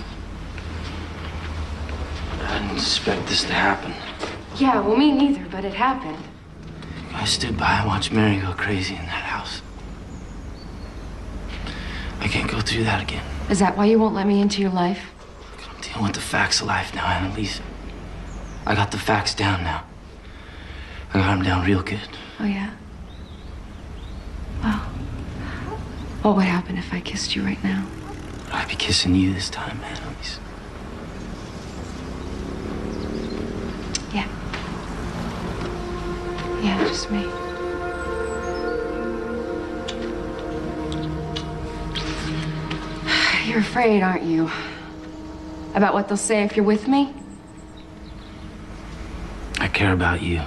I didn't expect this to happen. Yeah, well, me neither, but it happened. I stood by and watched Mary go crazy in that house. I can't go through that again. Is that why you won't let me into your life? I'm dealing with the facts of life now, Annalise. I got the facts down now. I got them down real good. Oh, yeah? Well, what would happen if I kissed you right now? I'd be kissing you this time, Annalise. Yeah. Yeah, just me. You're afraid, aren't you? About what they'll say if you're with me? I care about you.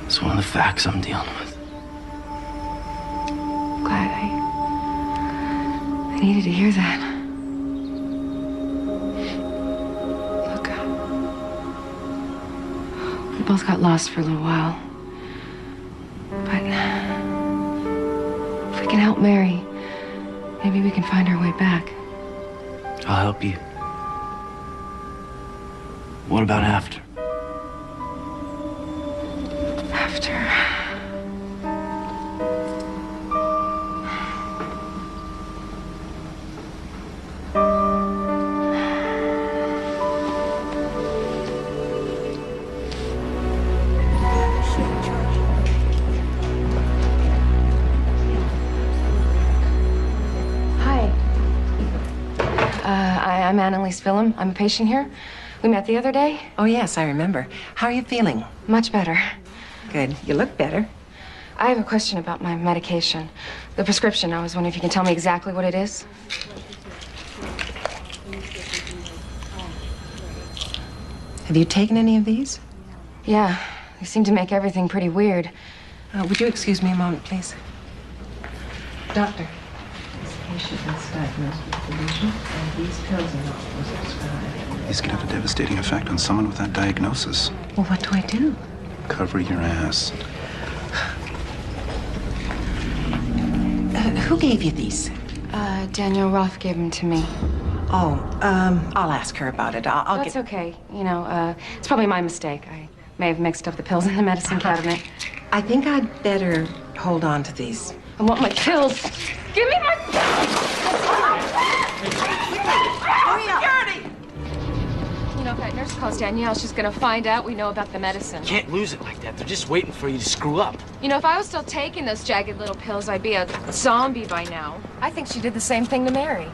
It's one of the facts I'm dealing with. Glad I I needed to hear that. Look, we both got lost for a little while. But if we can help Mary, maybe we can find our way back. I'll help you. What about after? After. I'm Annalise Phillum. I'm a patient here. We met the other day. Oh, yes, I remember. How are you feeling? Much better. Good. You look better. I have a question about my medication. The prescription. I was wondering if you can tell me exactly what it is. Have you taken any of these? Yeah. They seem to make everything pretty weird. Would you excuse me a moment, please? Doctor. This patient is diagnosed with delusion, and these pills are not prescribed. These can have a devastating effect on someone with that diagnosis. Well, what do I do? Cover your ass. Who gave you these? Danielle Roth gave them to me. Oh, I'll ask her about it. I'll That's okay. You know, it's probably my mistake. I may have mixed up the pills in the medicine cabinet. I think I'd better hold on to these. I want my pills. Give me my pills! Security! You know, if that nurse calls Danielle, she's gonna find out we know about the medicine. Can't lose it like that. They're just waiting for you to screw up. You know, if I was still taking those jagged little pills, I'd be a zombie by now. I think she did the same thing to Mary.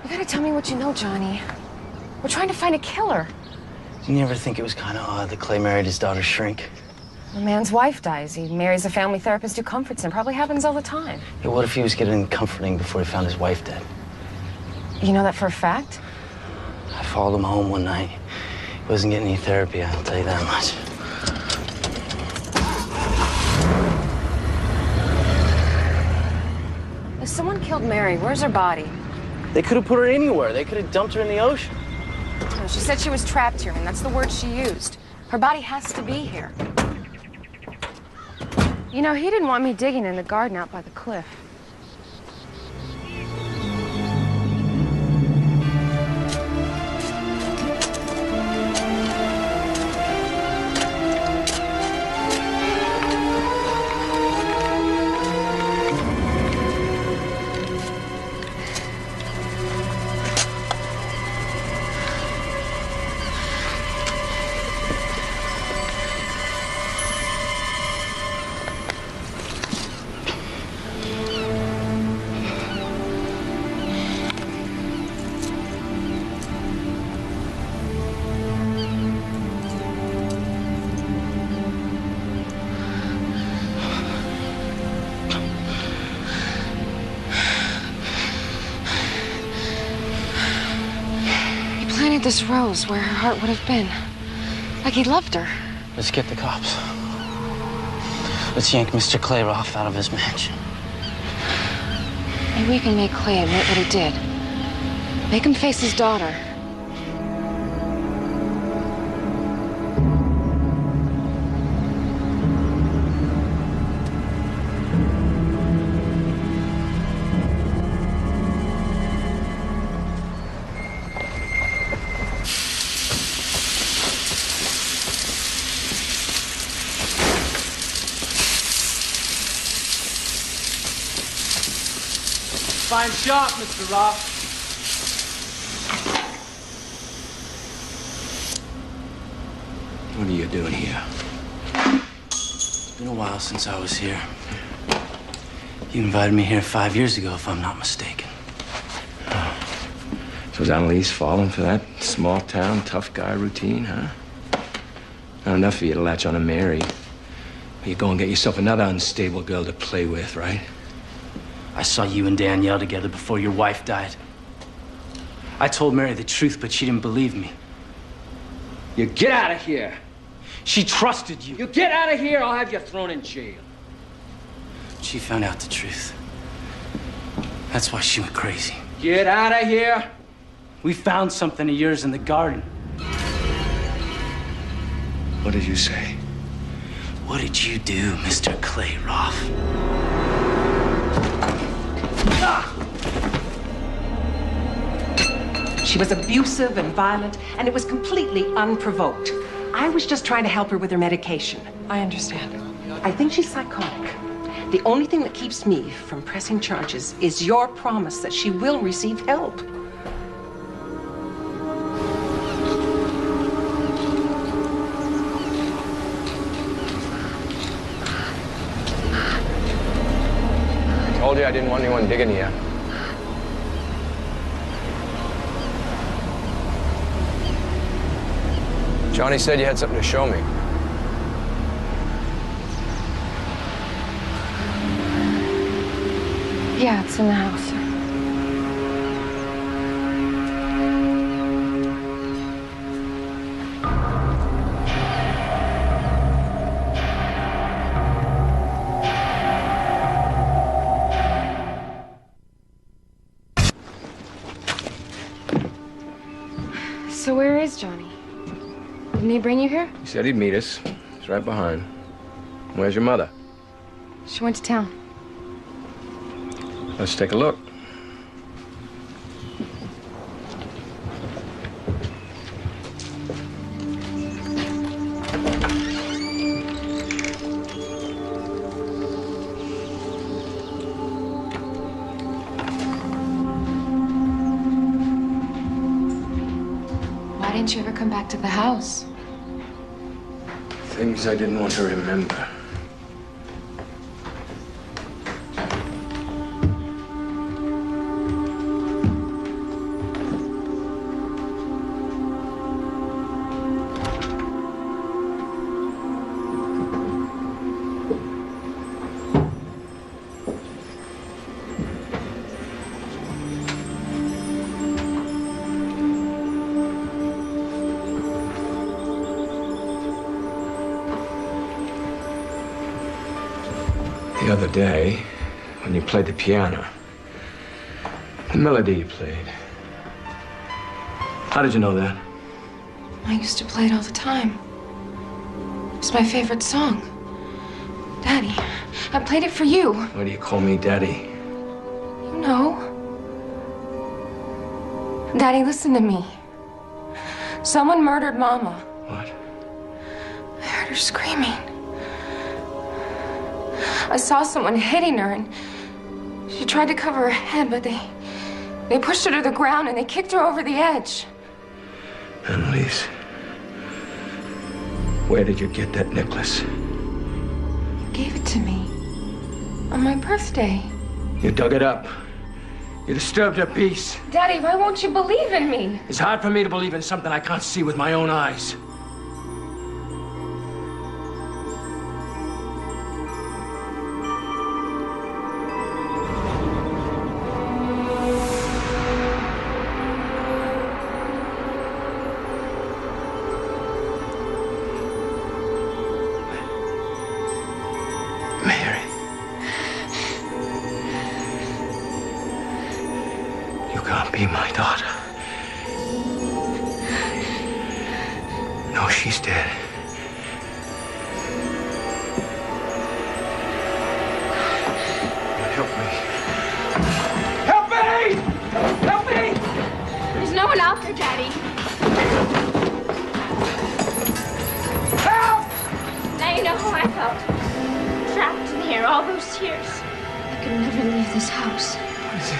You gotta tell me what you know, Johnny. We're trying to find a killer. You never think it was kind of odd that Clay married his daughter's shrink? A man's wife dies. He marries a family therapist who comforts him. Probably happens all the time. Yeah, what if he was getting comforting before he found his wife dead? You know that for a fact? I followed him home one night. He wasn't getting any therapy, I'll tell you that much. If someone killed Mary, where's her body? They could have put her anywhere. They could have dumped her in the ocean. No, she said she was trapped here, and that's the word she used. Her body has to be here. You know, he didn't want me digging in the garden out by the cliff. This rose where her heart would have been. Like he loved her. Let's get the cops. Let's yank Mr. Clayroff out of his mansion. Maybe we can make Clay admit what he did. Make him face his daughter. Fine shot, Mr. Roth. What are you doing here? It's been a while since I was here. You invited me here 5 years ago, if I'm not mistaken. So is Annalise falling for that small town, tough guy routine, huh? Not enough for you to latch on to Mary. You go and get yourself another unstable girl to play with, right? I saw you and Danielle together before your wife died. I told Mary the truth, but she didn't believe me. You get out of here. She trusted you. You get out of here, I'll have you thrown in jail. She found out the truth. That's why she went crazy. Get out of here! We found something of yours in the garden. What did you say? What did you do, Mr. Clayroff? She was abusive and violent, and it was completely unprovoked. I was just trying to help her with her medication. I understand. I think she's psychotic. The only thing that keeps me from pressing charges is your promise that she will receive help. I told you I didn't want anyone digging here. Johnny said you had something to show me. Yeah, it's in the house, sir. So where is Johnny? Didn't he bring you here? He said he'd meet us. He's right behind. Where's your mother? She went to town. Let's take a look. Why didn't you ever come back to the house? Things I didn't want to remember. The other day, when you played the piano, the melody you played. How did you know that? I used to play it all the time. It's my favorite song. Daddy, I played it for you. Why do you call me Daddy? You know. Daddy, listen to me. Someone murdered Mama. What? I heard her screaming. I saw someone hitting her, and she tried to cover her head, but they pushed her to the ground and they kicked her over the edge. Annalise, where did you get that necklace? You gave it to me on my birthday. You dug it up. You disturbed her peace. Daddy, why won't you believe in me? It's hard for me to believe in something I can't see with my own eyes. Be my daughter. No, she's dead. Help me. Help me! Help me! There's no one out there, Daddy. Help! Now you know how I felt. Trapped in here all those years. I could never leave this house. What is it?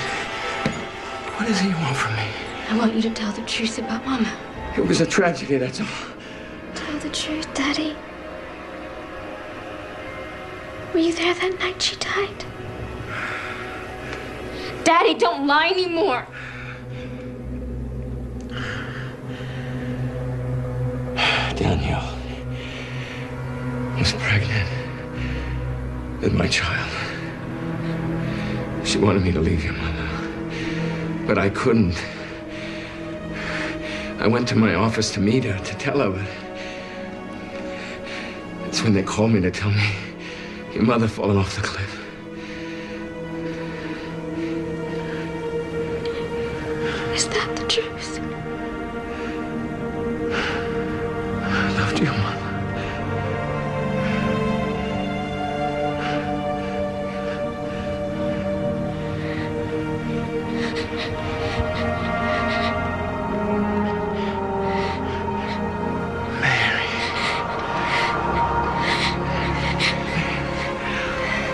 What is it you want from me? I want you to tell the truth about Mama. It was a tragedy, that's all. Tell the truth, Daddy. Were you there that night she died? Daddy, don't lie anymore. Danielle was pregnant with my child. She wanted me to leave your mother. But I couldn't. I went to my office to meet her, to tell her, but that's when they called me to tell me your mother fallen off the cliff. Is that the truth? I loved your mother.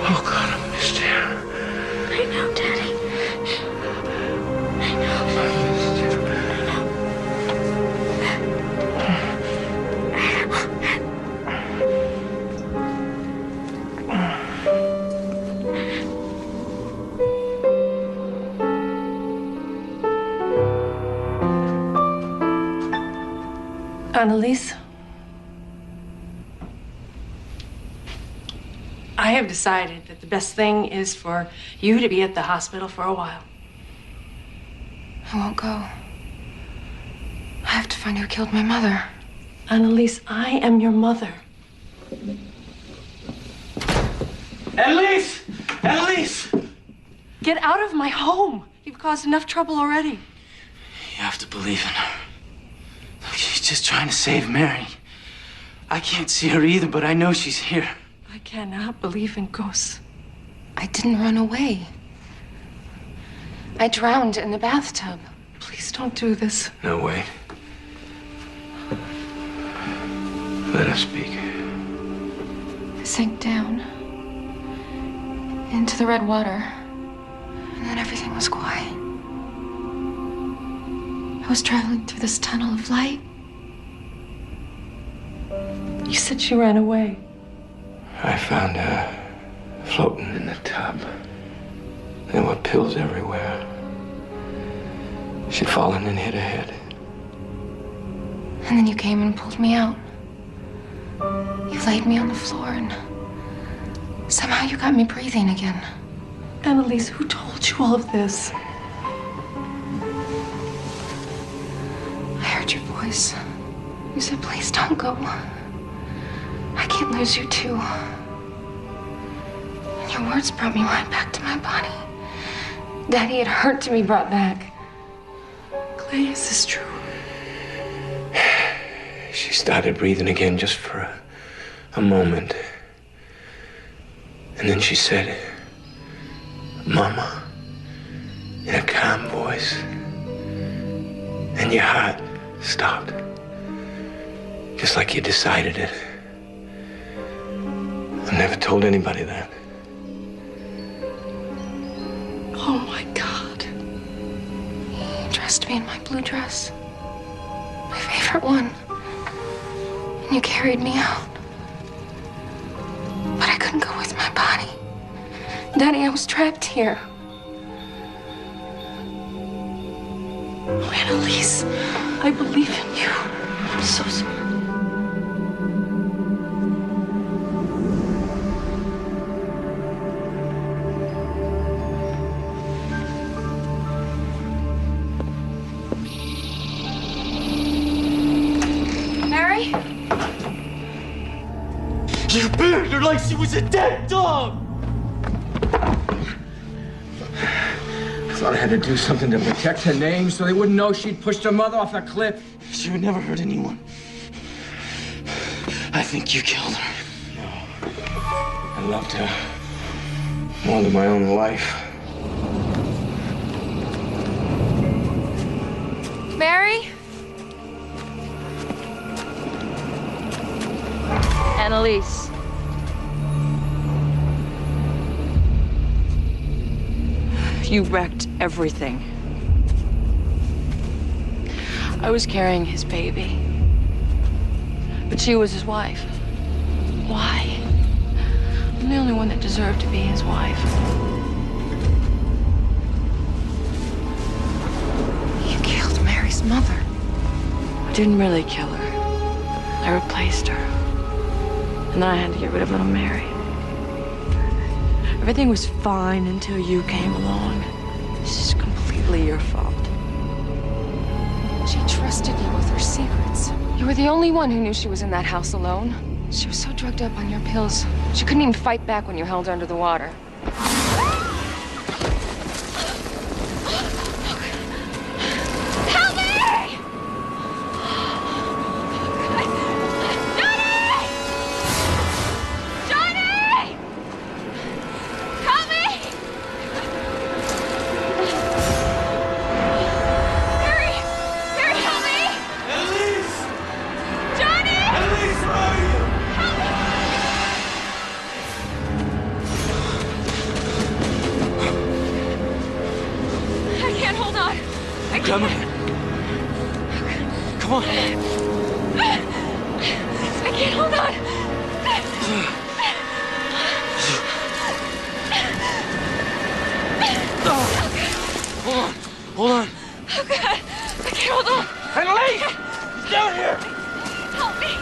Oh, God, I missed you. I know, Daddy. I know. I missed you. Annalise, I have decided that the best thing is for you to be at the hospital for a while. I won't go. I have to find who killed my mother. Annalise, I am your mother. Annalise! Annalise! Get out of my home. You've caused enough trouble already. You have to believe in her. Look, she's just trying to save Mary. I can't see her either, but I know she's here. I cannot believe in ghosts. I didn't run away. I drowned in the bathtub. Please don't do this. No, wait. Let us speak. I sank down into the red water, and then everything was quiet. I was traveling through this tunnel of light. You said she ran away. I found her floating in the tub. There were pills everywhere. She'd fallen and hit her head. And then you came and pulled me out. You laid me on the floor, and somehow you got me breathing again. Annalise, who told you all of this? I heard your voice. You said, please don't go. I can't lose you too. And your words brought me right back to my body. Daddy had hurt to be brought back. Clay, is this true? She started breathing again just for a moment. And then she said, Mama, in a calm voice. And your heart stopped. Just like you decided it. I never told anybody that. Oh my God. You dressed me in my blue dress. My favorite one. And you carried me out. But I couldn't go with my body. Daddy, I was trapped here. Oh, Annalise, I believe in you. I'm so sorry. Mary? You buried her like she was a dead dog! I thought I had to do something to protect her name so they wouldn't know she'd pushed her mother off a cliff. She would never hurt anyone. I think you killed her. No. I loved her more than my own life. Mary? Annalise. You wrecked everything. I was carrying his baby. But she was his wife. Why? I'm the only one that deserved to be his wife. You killed Mary's mother. I didn't really kill her. I replaced her. And then I had to get rid of little Mary. Everything was fine until you came along. This is completely your fault. She trusted you with her secrets. You were the only one who knew she was in that house alone. She was so drugged up on your pills, she couldn't even fight back when you held her under the water. Come on. Come on. I can't hold on. Hold on. Hold on. Oh, God. I can't hold on. Annalise! He's down here. Help me.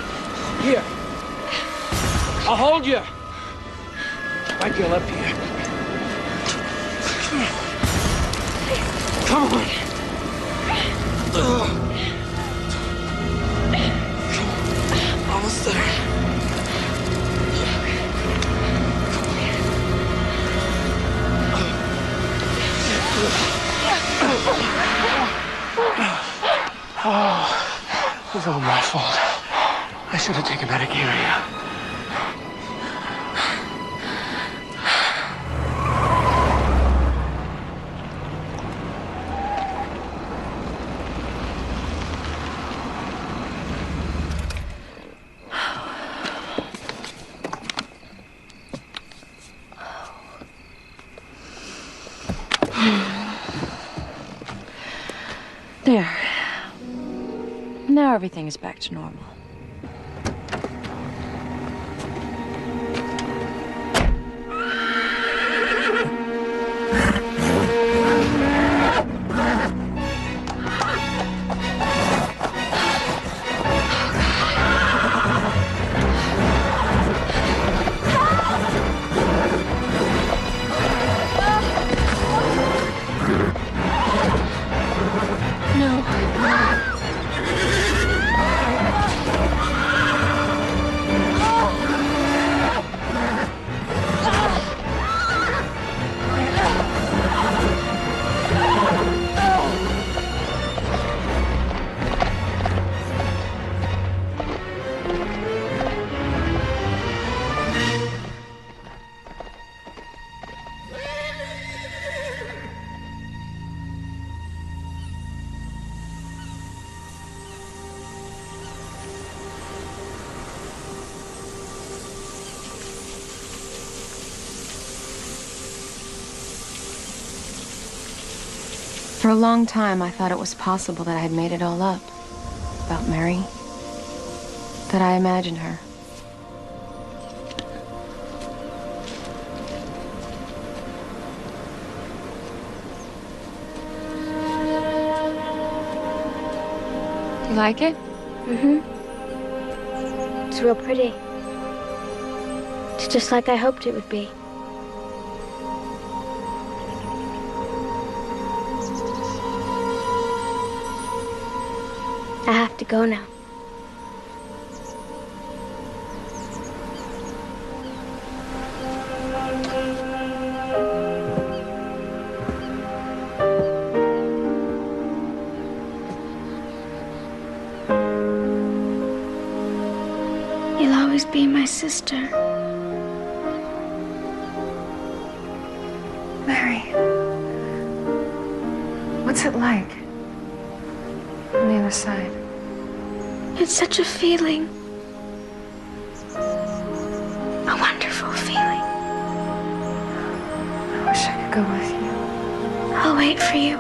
Here. I'll hold you. Might get up here. Come on. Almost there. Oh, it was all my fault. I should have taken better care of you. There. Now everything is back to normal. For a long time, I thought it was possible that I had made it all up. About Mary. That I imagined her. You like it? Mm-hmm. It's real pretty. It's just like I hoped it would be. I have to go now. You'll always be my sister. Mary, what's it like on the other side? It's such a feeling. A wonderful feeling. I wish I could go with you. I'll wait for you.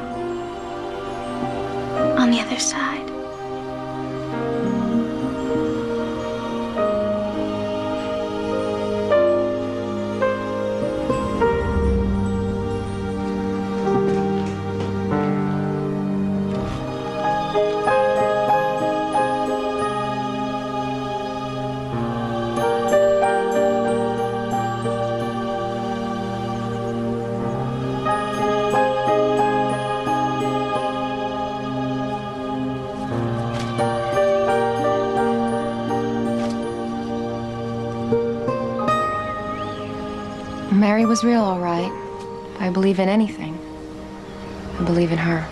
On the other side. Mary was real, all right. If I believe in anything, I believe in her.